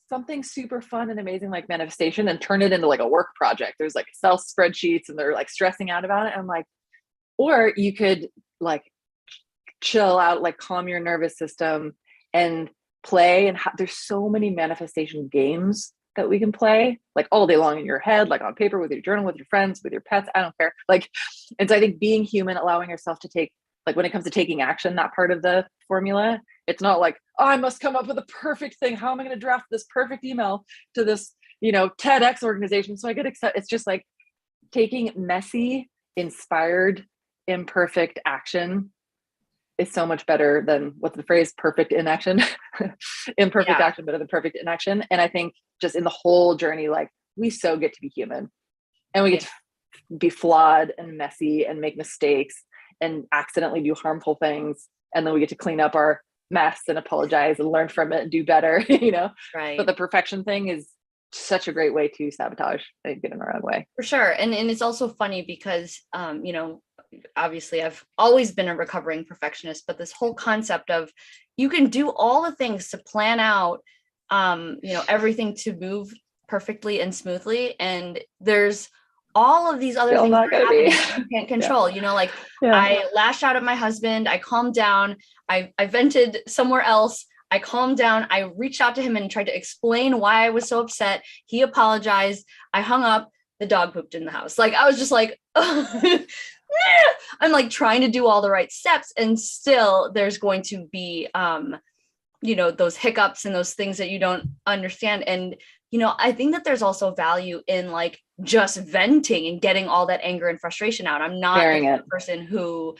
something super fun and amazing like manifestation and turn it into like a work project. There's like Excel spreadsheets and they're like stressing out about it. And I'm like, or you could like chill out, like calm your nervous system and play. And there's so many manifestation games that we can play like all day long in your head, like on paper, with your journal, with your friends, with your pets. I don't care. Like, and so I think being human, allowing yourself to take, like when it comes to taking action, that part of the formula, it's not like, oh, I must come up with a perfect thing. How am I going to draft this perfect email to this, TEDx organization so I get accepted? It's just like taking messy, inspired, imperfect action is so much better than what's the phrase, perfect inaction. Imperfect action better than perfect inaction. And I think just in the whole journey, like we so get to be human and we get to be flawed and messy and make mistakes and accidentally do harmful things. And then we get to clean up our mess and apologize and learn from it and do better, Right. But the perfection thing is such a great way to sabotage and get in our own way. For sure. And it's also funny because, obviously I've always been a recovering perfectionist, but this whole concept of you can do all the things to plan out, everything to move perfectly and smoothly, and there's all of these other Still things not that are gonna be. happening that you can't control. You know, like Yeah. I lashed out at my husband, I calmed down, I vented somewhere else, I calmed down, I reached out to him and tried to explain why I was so upset. He apologized, I hung up, the dog pooped in the house. Like I was just like, I'm like trying to do all the right steps, and still there's going to be you know, those hiccups and those things that you don't understand. And you know, I think that there's also value in like just venting and getting all that anger and frustration out. I'm not the person who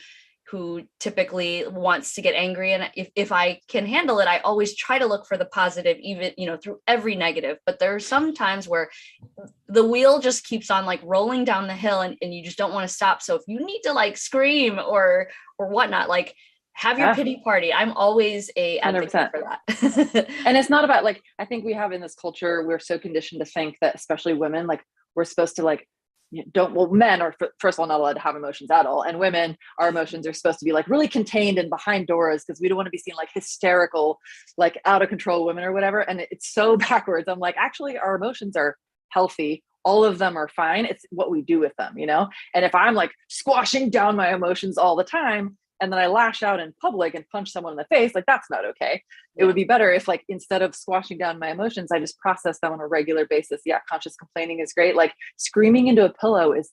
typically wants to get angry, and if I can handle it, I always try to look for the positive, even, you know, through every negative. But there are some times where the wheel just keeps on like rolling down the hill, and you just don't want to stop. So if you need to like scream or whatnot, like have your pity party. I'm always a advocate 100%. For that. And it's not about like, I think we have in this culture, we're so conditioned to think that especially women, like we're supposed to like, men are first of all not allowed to have emotions at all, and women, our emotions are supposed to be like really contained and behind doors because we don't want to be seen like hysterical, like out of control women or whatever. And it's so backwards. I'm like, actually our emotions are healthy, all of them are fine. It's what we do with them, you know. And if I'm like squashing down my emotions all the time and then I lash out in public and punch someone in the face, like that's not okay. It would be better if like, instead of squashing down my emotions, I just process them on a regular basis. Yeah. Conscious complaining is great. Like screaming into a pillow is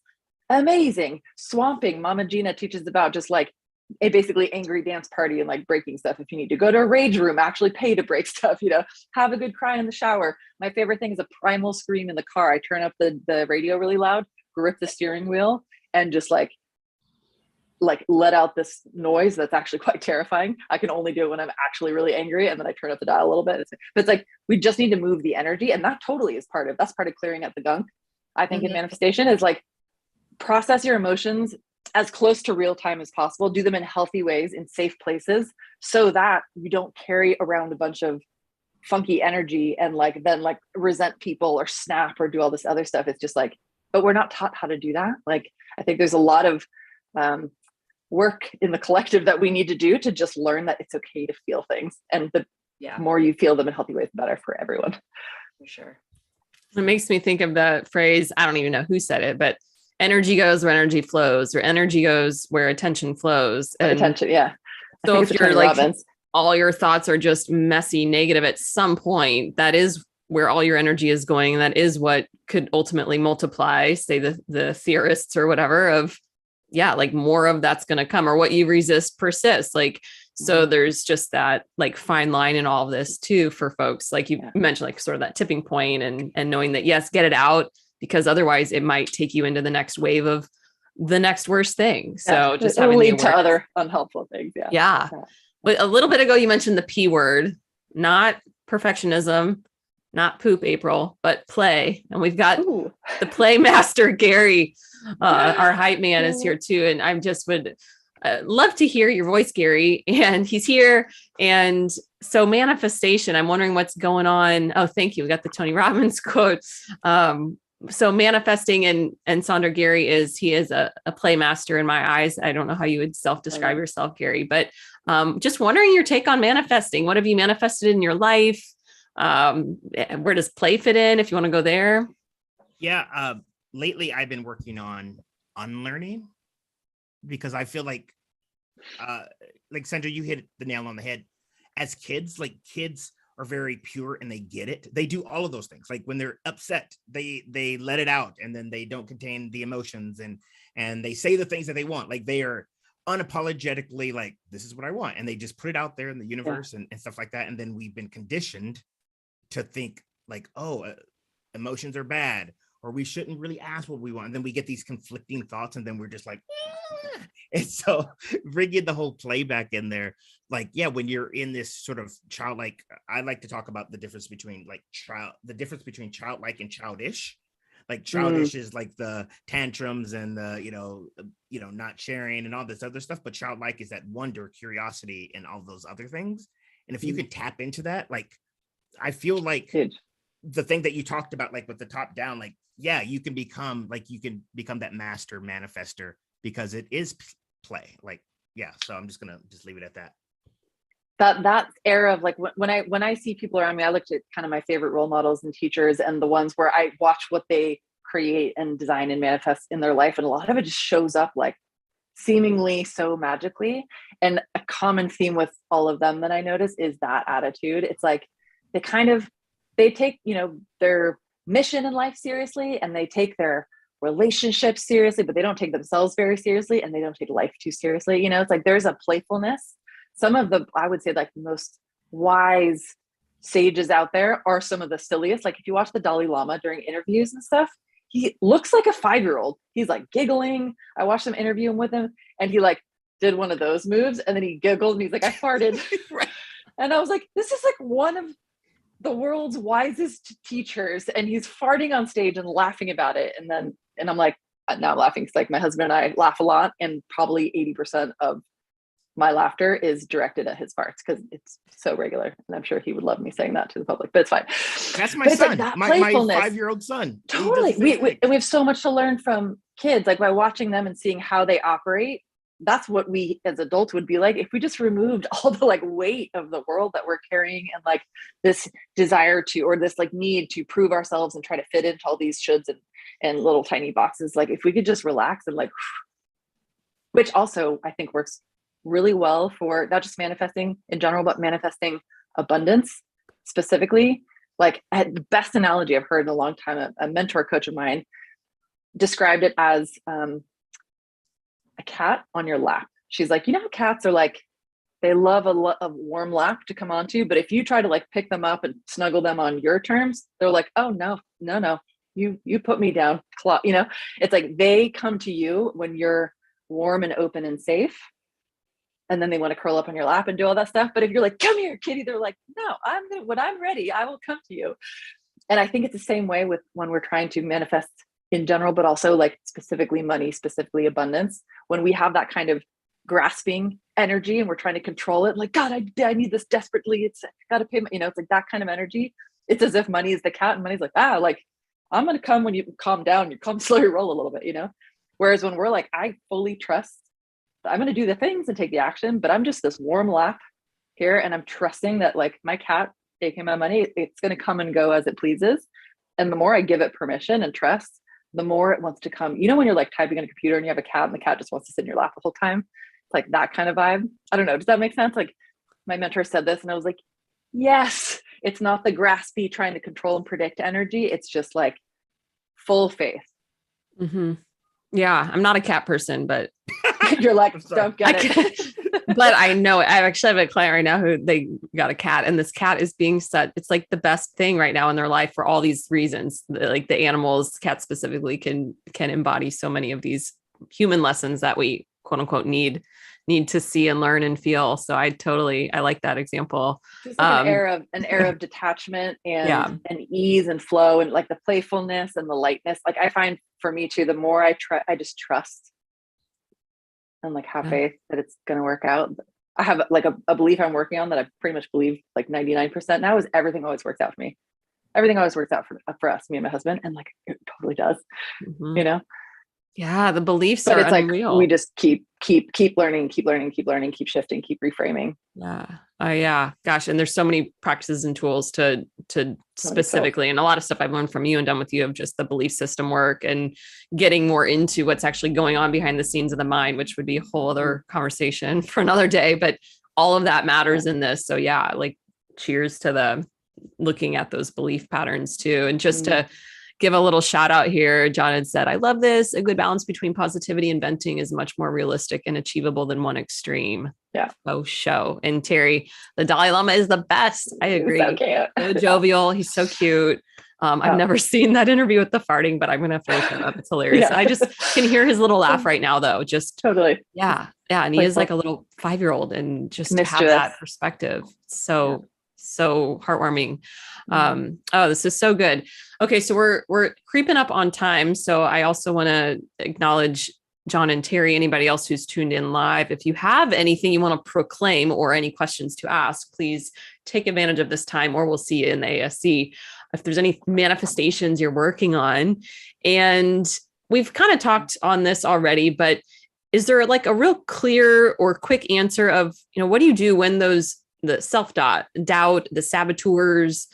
amazing. Swamping, Mama Gina teaches about just like a basically angry dance party and like breaking stuff. If you need to go to a rage room, actually pay to break stuff, you know, have a good cry in the shower. My favorite thing is a primal scream in the car. I turn up the radio really loud, grip the steering wheel, and just like let out this noise that's actually quite terrifying. I can only do it when I'm actually really angry, and then I turn up the dial a little bit. But it's like we just need to move the energy, and that totally is part of clearing out the gunk. I think in manifestation is like process your emotions as close to real time as possible, do them in healthy ways in safe places so that you don't carry around a bunch of funky energy and like then like resent people or snap or do all this other stuff. It's just like, but we're not taught how to do that. Like I think there's a lot of work in the collective that we need to do to just learn that it's okay to feel things, and the more you feel them in healthy ways, the better for everyone. For sure. It makes me think of the phrase, I don't even know who said it, but energy goes where energy flows, or energy goes where attention flows. And attention, yeah. So if you're like all your thoughts are just messy, negative at some point, that is where all your energy is going. And that is what could ultimately multiply, say the theorists or whatever, of like more of that's going to come, or what you resist persists. Like, so there's just that like fine line in all of this too, for folks, like you mentioned, like sort of that tipping point and knowing that, yes, get it out, because otherwise it might take you into the next wave of the next worst thing. So just having lead to other unhelpful things. Yeah. But a little bit ago, you mentioned the P word, not perfectionism, not poop, April, but play. And we've got the play master, Gary, our hype man, is here too. And I just would love to hear your voice, Gary. And he's here. And so manifestation, I'm wondering what's going on. Oh, thank you. We got the Tony Robbins quote. So manifesting, and Sandra, Gary is a play master in my eyes. I don't know how you would self-describe yourself, Gary, but just wondering your take on manifesting. What have you manifested in your life? Where does play fit in, if you want to go there? Yeah. Lately I've been working on unlearning, because I feel like Sandra, you hit the nail on the head. As kids, like kids are very pure and they get it. They do all of those things. Like when they're upset, they let it out, and then they don't contain the emotions, and they say the things that they want. Like they are unapologetically like, this is what I want. And they just put it out there in the universe and stuff like that. And then we've been conditioned to think like, emotions are bad, or we shouldn't really ask what we want. And then we get these conflicting thoughts, and then we're just like, and so bringing the whole play back in there, like, when you're in this sort of childlike, I like to talk about the difference between childlike and childish. Like childish is like the tantrums and the, not sharing and all this other stuff. But childlike is that wonder, curiosity, and all those other things. And if you can tap into that, like, I feel like the thing that you talked about, like with the top down, like, you can become that master manifester, because it is play. Like, so I'm just going to leave it at that. that era of like when I see people around me, I looked at kind of my favorite role models and teachers and the ones where I watch what they create and design and manifest in their life. And a lot of it just shows up like seemingly so magically. And a common theme with all of them that I notice is that attitude. It's like they take, their mission in life seriously, and they take their relationships seriously, but they don't take themselves very seriously, and they don't take life too seriously. It's like there's a playfulness. Some of the, I would say, like most wise sages out there are some of the silliest. Like if you watch the Dalai Lama during interviews and stuff, he looks like a 5-year-old. He's like giggling. I watched them interview him with him, and he like did one of those moves, and then he giggled and he's like, I farted. Right. And I was like, this is like one of the world's wisest teachers, and he's farting on stage and laughing about it. And I'm like, now I'm laughing because like my husband and I laugh a lot, and probably 80% of my laughter is directed at his farts because it's so regular. And I'm sure he would love me saying that to the public, but it's fine. That's my son, like my 5-year-old son. Totally. We have so much to learn from kids, like by watching them and seeing how they operate. That's what we as adults would be like if we just removed all the like weight of the world that we're carrying, and like this desire to, or this like need to prove ourselves and try to fit into all these shoulds and little tiny boxes. Like if we could just relax and like, which also I think works really well for not just manifesting in general, but manifesting abundance specifically. Like the best analogy I've heard in a long time, a mentor coach of mine described it as a cat on your lap. She's like, how cats are like, they love a warm lap to come onto, but if you try to like pick them up and snuggle them on your terms, they're like, oh no, you put me down. It's like they come to you when you're warm and open and safe. And then they want to curl up on your lap and do all that stuff. But if you're like, come here, kitty, they're like, no, when I'm ready, I will come to you. And I think it's the same way with when we're trying to manifest in general, but also like specifically money, specifically abundance. When we have that kind of grasping energy and we're trying to control it, like, God, I need this desperately. It's got to pay my, it's like that kind of energy. It's as if money is the cat and money's like, like, I'm going to come when you calm down, you come slow your roll a little bit, Whereas when we're like, I fully trust, I'm going to do the things and take the action, but I'm just this warm lap here. And I'm trusting that like my cat taking my money, it's going to come and go as it pleases. And the more I give it permission and trust, the more it wants to come. When you're like typing on a computer and you have a cat and the cat just wants to sit in your lap the whole time. It's like that kind of vibe. I don't know. Does that make sense? Like my mentor said this and I was like, yes, it's not the graspy trying to control and predict energy. It's just like full faith. Mm-hmm. Yeah. I'm not a cat person, but you're like, don't get it. But I know I actually have a client right now who they got a cat, and this cat is being set. It's like the best thing right now in their life for all these reasons. Like the animals, cats specifically can embody so many of these human lessons that we quote unquote need to see and learn and feel. So I like that example. Just like an era of detachment and ease and flow and like the playfulness and the lightness. Like I find for me too, the more I just trust and like have faith that it's going to work out. I have like a belief I'm working on that I pretty much believe like 99% now is everything always works out for me. Everything always works out for us, me and my husband. And like, it totally does, Yeah. The beliefs but are it's unreal. Like, we just keep learning, keep shifting, keep reframing. Yeah. Yeah. Gosh. And there's so many practices and tools to specifically, and a lot of stuff I've learned from you and done with you of just the belief system work and getting more into what's actually going on behind the scenes of the mind, which would be a whole other conversation for another day, but all of that matters in this. So yeah, like cheers to the looking at those belief patterns too. And just to give a little shout out here. John had said, I love this. A good balance between positivity and venting is much more realistic and achievable than one extreme. Yeah. Oh, show. And Terry, the Dalai Lama is the best. I agree. So cute. So jovial. He's so cute. I've never seen that interview with the farting, but I'm going to have to look it up. It's hilarious. Yeah. I just can hear his little laugh right now though. Just totally. Yeah. Yeah. And he is like a little 5-year-old and just to have that perspective. So heartwarming. This is so good. Okay. So we're creeping up on time. So I also want to acknowledge John and Terry, anybody else who's tuned in live. If you have anything you want to proclaim or any questions to ask, please take advantage of this time, or we'll see you in the ASC. If there's any manifestations you're working on, and we've kind of talked on this already, but is there like a real clear or quick answer of, what do you do when those the self-doubt, the saboteurs,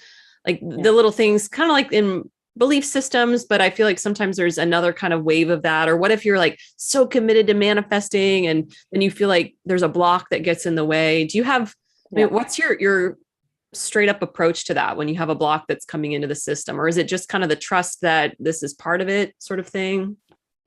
like the little things, kind of like in belief systems, but I feel like sometimes there's another kind of wave of that. Or what if you're like so committed to manifesting and then you feel like there's a block that gets in the way? Do you have, I mean, what's your straight up approach to that when you have a block that's coming into the system? Or is it just kind of the trust that this is part of it sort of thing?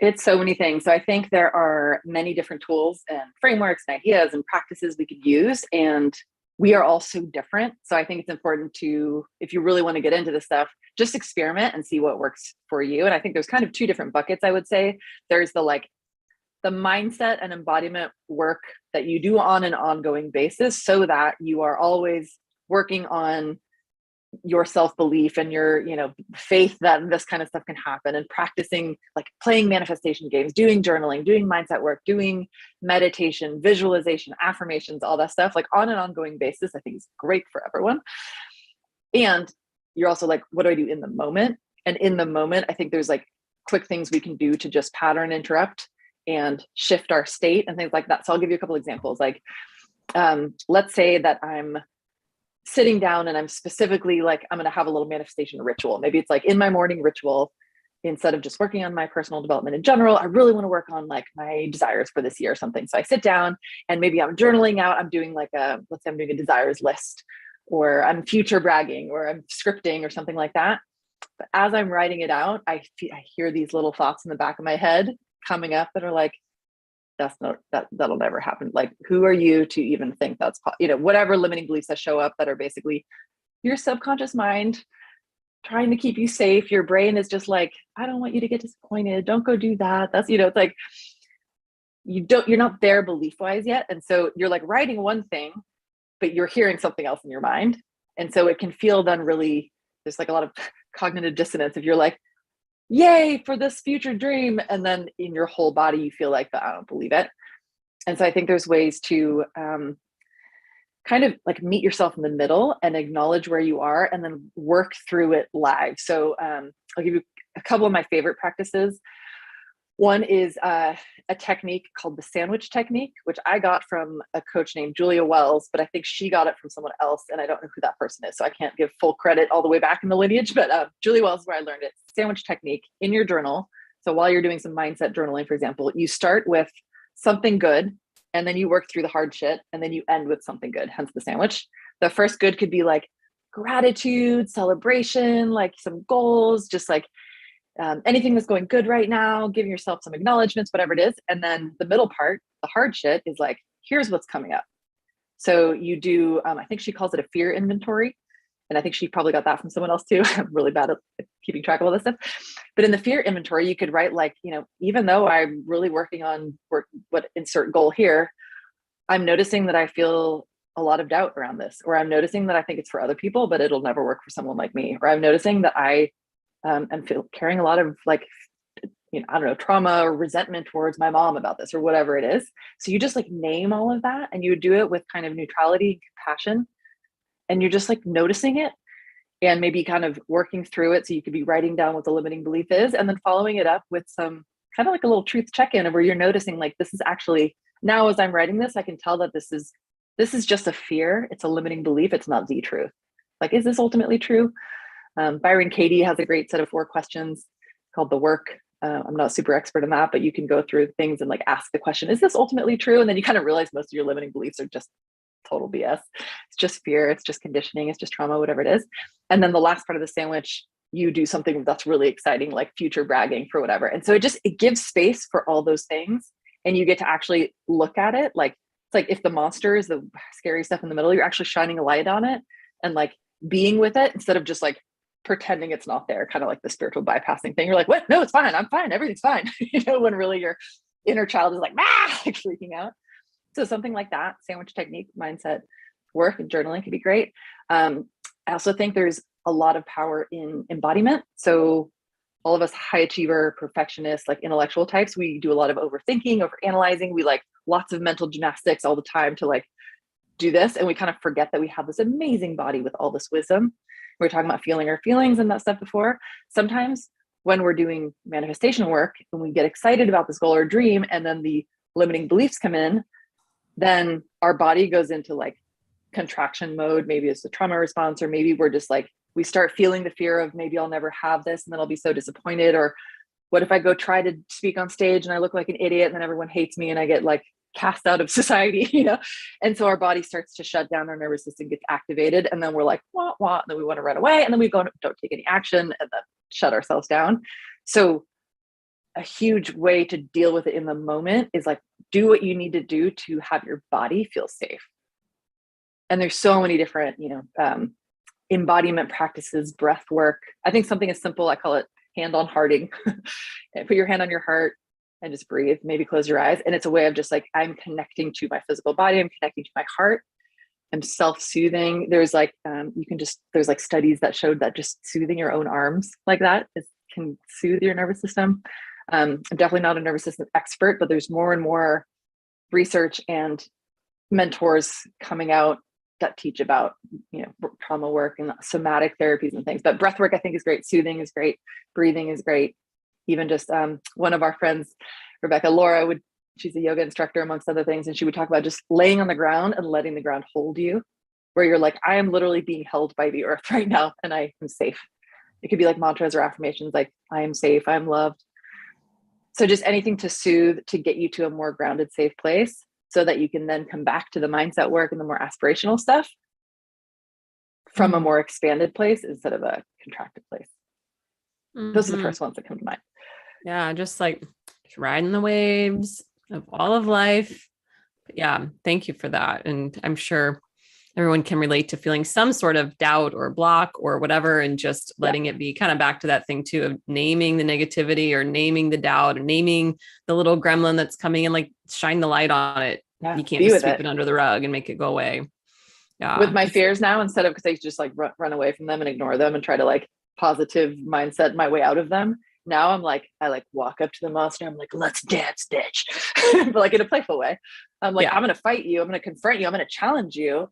It's so many things. So I think there are many different tools and frameworks and ideas and practices we could use. And we are all so different. So I think it's important to, if you really want to get into this stuff, just experiment and see what works for you. And I think there's kind of two different buckets, I would say. There's the mindset and embodiment work that you do on an ongoing basis so that you are always working on your self-belief and your, faith that this kind of stuff can happen, and practicing, like playing manifestation games, doing journaling, doing mindset work, doing meditation, visualization, affirmations, all that stuff, like on an ongoing basis, I think is great for everyone. And you're also like, what do I do in the moment? And in the moment, I think there's like quick things we can do to just pattern interrupt and shift our state and things like that. So I'll give you a couple examples. Like, let's say that I'm sitting down and I'm specifically like, I'm going to have a little manifestation ritual. Maybe it's like in my morning ritual, instead of just working on my personal development in general, I really want to work on like my desires for this year or something. So I sit down and maybe I'm journaling out, I'm doing like let's say I'm doing a desires list, or I'm future bragging, or I'm scripting or something like that. But as I'm writing it out, I hear these little thoughts in the back of my head coming up that are like, that'll never happen. Like, who are you to even think that's, whatever limiting beliefs that show up that are basically your subconscious mind trying to keep you safe. Your brain is just like, I don't want you to get disappointed. Don't go do that. That's, it's like, you're not there belief wise yet. And so you're like writing one thing, but you're hearing something else in your mind. And so it can feel then really, there's like a lot of cognitive dissonance if you're like, yay for this future dream. And then in your whole body, you feel like, I don't believe it. And so I think there's ways to kind of like meet yourself in the middle and acknowledge where you are and then work through it live. So I'll give you a couple of my favorite practices. One is a technique called the sandwich technique, which I got from a coach named Julia Wells, but I think she got it from someone else and I don't know who that person is. So I can't give full credit all the way back in the lineage, but Julia Wells is where I learned it. Sandwich technique in your journal. So while you're doing some mindset journaling, for example, you start with something good and then you work through the hard shit and then you end with something good, hence the sandwich. The first good could be like gratitude, celebration, like some goals, just like anything that's going good right now, giving yourself some acknowledgements, whatever it is. And then the middle part, the hard shit, is like, here's what's coming up. So you do, I think she calls it a fear inventory. And I think she probably got that from someone else too. I'm really bad at keeping track of all this stuff. But in the fear inventory, you could write like, even though I'm really working on what insert goal here, I'm noticing that I feel a lot of doubt around this, or I'm noticing that I think it's for other people, but it'll never work for someone like me. Or I'm noticing that I am carrying a lot of like, trauma or resentment towards my mom about this or whatever it is. So you just like name all of that and you do it with kind of neutrality and compassion. And you're just like noticing it and maybe kind of working through it. So you could be writing down what the limiting belief is and then following it up with some kind of like a little truth check-in where you're noticing like, this is actually, now as I'm writing this, I can tell that this is just a fear. It's a limiting belief. It's not the truth. Like, is this ultimately true? Byron Katie has a great set of 4 questions called The Work. I'm not super expert in that, but you can go through things and like ask the question, is this ultimately true? And then you kind of realize most of your limiting beliefs are just total BS. It's just fear. It's just conditioning. It's just trauma, whatever it is. And then the last part of the sandwich, you do something that's really exciting, like future bragging for whatever. And so it gives space for all those things. And you get to actually look at it. Like, it's like if the monster is the scary stuff in the middle, you're actually shining a light on it and like being with it instead of just like pretending it's not there, kind of like the spiritual bypassing thing. You're like, what? No, it's fine. I'm fine. Everything's fine. When really your inner child is like, like freaking out. So something like that, sandwich technique, mindset work and journaling could be great. I also think there's a lot of power in embodiment. So all of us high achiever, perfectionists, like intellectual types, we do a lot of overthinking, overanalyzing. We like lots of mental gymnastics all the time to like do this. And we kind of forget that we have this amazing body with all this wisdom. We were talking about feeling our feelings and that stuff before. Sometimes when we're doing manifestation work and we get excited about this goal or dream, and then the limiting beliefs come in, then our body goes into like contraction mode. Maybe it's a trauma response, or maybe we're just like, we start feeling the fear of maybe I'll never have this and then I'll be so disappointed. Or what if I go try to speak on stage and I look like an idiot and then everyone hates me and I get like cast out of society, you know? And so our body starts to shut down, our nervous system gets activated, and then we're like, wah, wah, and then we want to run away, and then we don't take any action and then shut ourselves down. So a huge way to deal with it in the moment is like, do what you need to do to have your body feel safe. And there's so many different, embodiment practices, breath work. I think something as simple, I call it hand on hearting. Put your hand on your heart and just breathe, maybe close your eyes. And it's a way of just like, I'm connecting to my physical body. I'm connecting to my heart. I'm self-soothing. There's like, there's like studies that showed that just soothing your own arms like that can soothe your nervous system. I'm definitely not a nervous system expert, but there's more and more research and mentors coming out that teach about, trauma work and somatic therapies and things. But breath work, I think, is great. Soothing is great. Breathing is great. Even just one of our friends, Rebecca, Laura, she's a yoga instructor amongst other things. And she would talk about just laying on the ground and letting the ground hold you, where you're like, I am literally being held by the earth right now and I am safe. It could be like mantras or affirmations, like I am safe, I'm loved. So just anything to soothe, to get you to a more grounded, safe place, so that you can then come back to the mindset work and the more aspirational stuff from a more expanded place instead of a contracted place. Those are the first ones that come to mind. Yeah, just like riding the waves of all of life. But yeah, thank you for that. And I'm sure everyone can relate to feeling some sort of doubt or block or whatever, and just letting it be, kind of back to that thing too, of naming the negativity or naming the doubt or naming the little gremlin that's coming in, like shine the light on it. Yeah, you can't just sweep it under the rug and make it go away. Yeah. With my fears now, instead of, because I just like run away from them and ignore them and try to like positive mindset my way out of them. Now I'm like, I like walk up to the monster. I'm like, let's dance, bitch. But like in a playful way. I'm like, I'm going to fight you. I'm going to confront you. I'm going to challenge you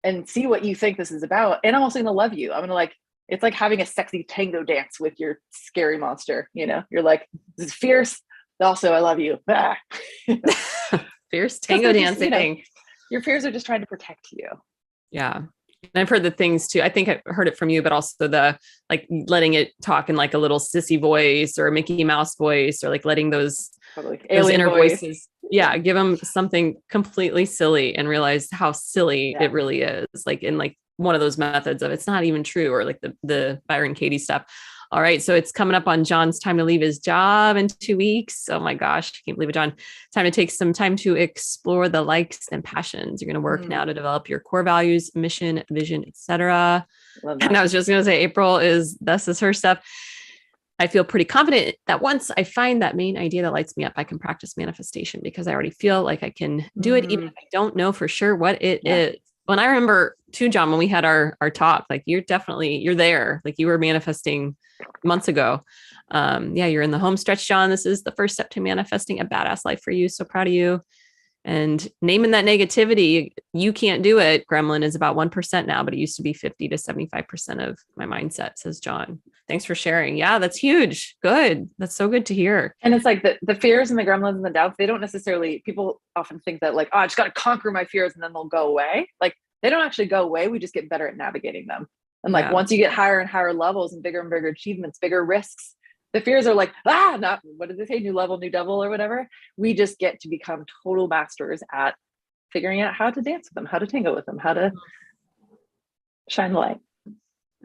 and see what you think this is about. And I'm also going to love you. I'm going to like, it's like having a sexy tango dance with your scary monster. You're like, this is fierce. Also, I love you. Fierce tango dancing. Your fears are just trying to protect you. Yeah. And I've heard the things too. I think I heard it from you, but also the like letting it talk in like a little sissy voice or a Mickey Mouse voice, or like letting those inner voices. Yeah. Give them something completely silly and realize how silly it really is. Like in like one of those methods of it's not even true, or like the Byron Katie stuff. All right. So it's coming up on John's time to leave his job in 2 weeks. Oh my gosh. I can't believe it, John. Time to take some time to explore the likes and passions. You're going to work now to develop your core values, mission, vision, etc. And I was just going to say, this is her stuff. I feel pretty confident that once I find that main idea that lights me up, I can practice manifestation, because I already feel like I can do it, even if I don't know for sure what it is. When I remember too, John, when we had our talk, like you're there, like you were manifesting months ago. You're in the home stretch, John. This is the first step to manifesting a badass life for you. So proud of you. And naming that negativity, you can't do it. Gremlin is about 1% now, but it used to be 50 to 75% of my mindset, says John. Thanks for sharing. Yeah, that's huge. Good. That's so good to hear. And it's like the fears and the gremlins and the doubts, they don't necessarily, people often think that like, oh, I just got to conquer my fears and then they'll go away. Like they don't actually go away. We just get better at navigating them. And like, once you get higher and higher levels and bigger achievements, bigger risks, the fears are like, not, what did they say? New level, new devil or whatever. We just get to become total masters at figuring out how to dance with them, how to tango with them, how to shine the light.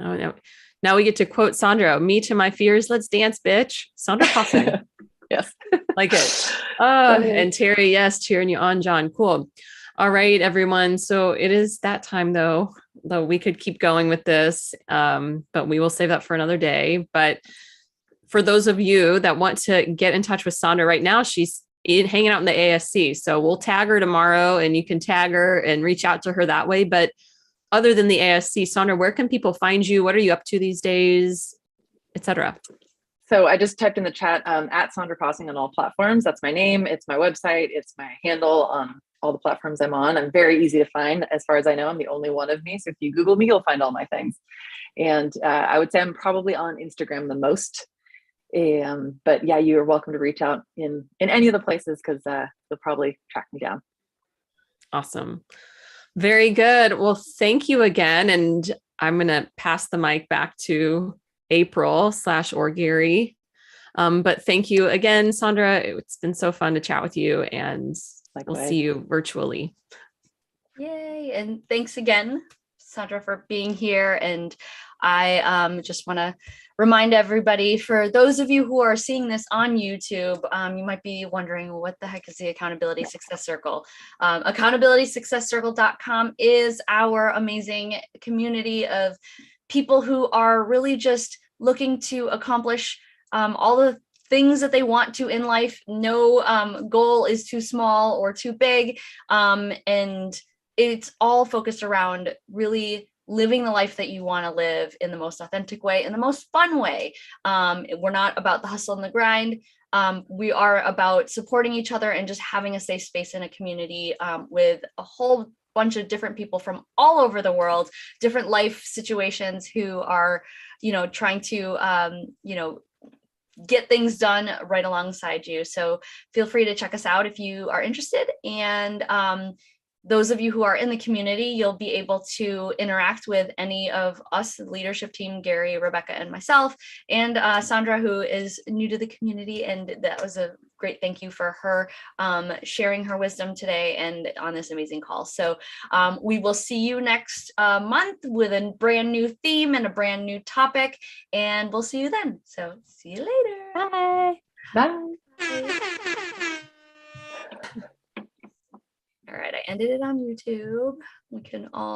Oh, no. Now we get to quote Sandra, me to my fears. Let's dance, bitch. Sandra Possing. Yes. Like it. And Terry, yes, cheering you on, John. Cool. All right, everyone. So it is that time though we could keep going with this, but we will save that for another day. But for those of you that want to get in touch with Sandra right now, she's hanging out in the ASC. So we'll tag her tomorrow and you can tag her and reach out to her that way. But other than the ASC, Sandra, where can people find you? What are you up to these days, etc.? So I just typed in the chat at Sandra Possing on all platforms. That's my name. It's my website. It's my handle on all the platforms I'm on. I'm very easy to find. As far as I know, I'm the only one of me. So if you Google me, you'll find all my things. And I would say I'm probably on Instagram the most. But yeah, you are welcome to reach out in any of the places, because they'll probably track me down. Awesome. Very good. Well, thank you again. And I'm going to pass the mic back to April/or Gary. But thank you again, Sandra. It's been so fun to chat with you, and Likewise. we'll see you virtually. Yay. And thanks again, Sandra, for being here. And I just want to remind everybody, for those of you who are seeing this on YouTube, you might be wondering, what the heck is the Accountability Success Circle? Accountabilitysuccesscircle.com is our amazing community of people who are really just looking to accomplish all the things that they want to in life. No goal is too small or too big. And it's all focused around really living the life that you want to live in the most authentic way, in the most fun way. We're not about the hustle and the grind. We are about supporting each other and just having a safe space in a community with a whole bunch of different people from all over the world, different life situations, who are, trying to, get things done right alongside you. So feel free to check us out if you are interested. And those of you who are in the community, you'll be able to interact with any of us, the leadership team, Gary, Rebecca, and myself, and Sandra, who is new to the community. And that was a great thank you for her sharing her wisdom today and on this amazing call. So we will see you next month with a brand new theme and a brand new topic, and we'll see you then. So see you later. Bye. Bye. All right, I ended it on YouTube. We can all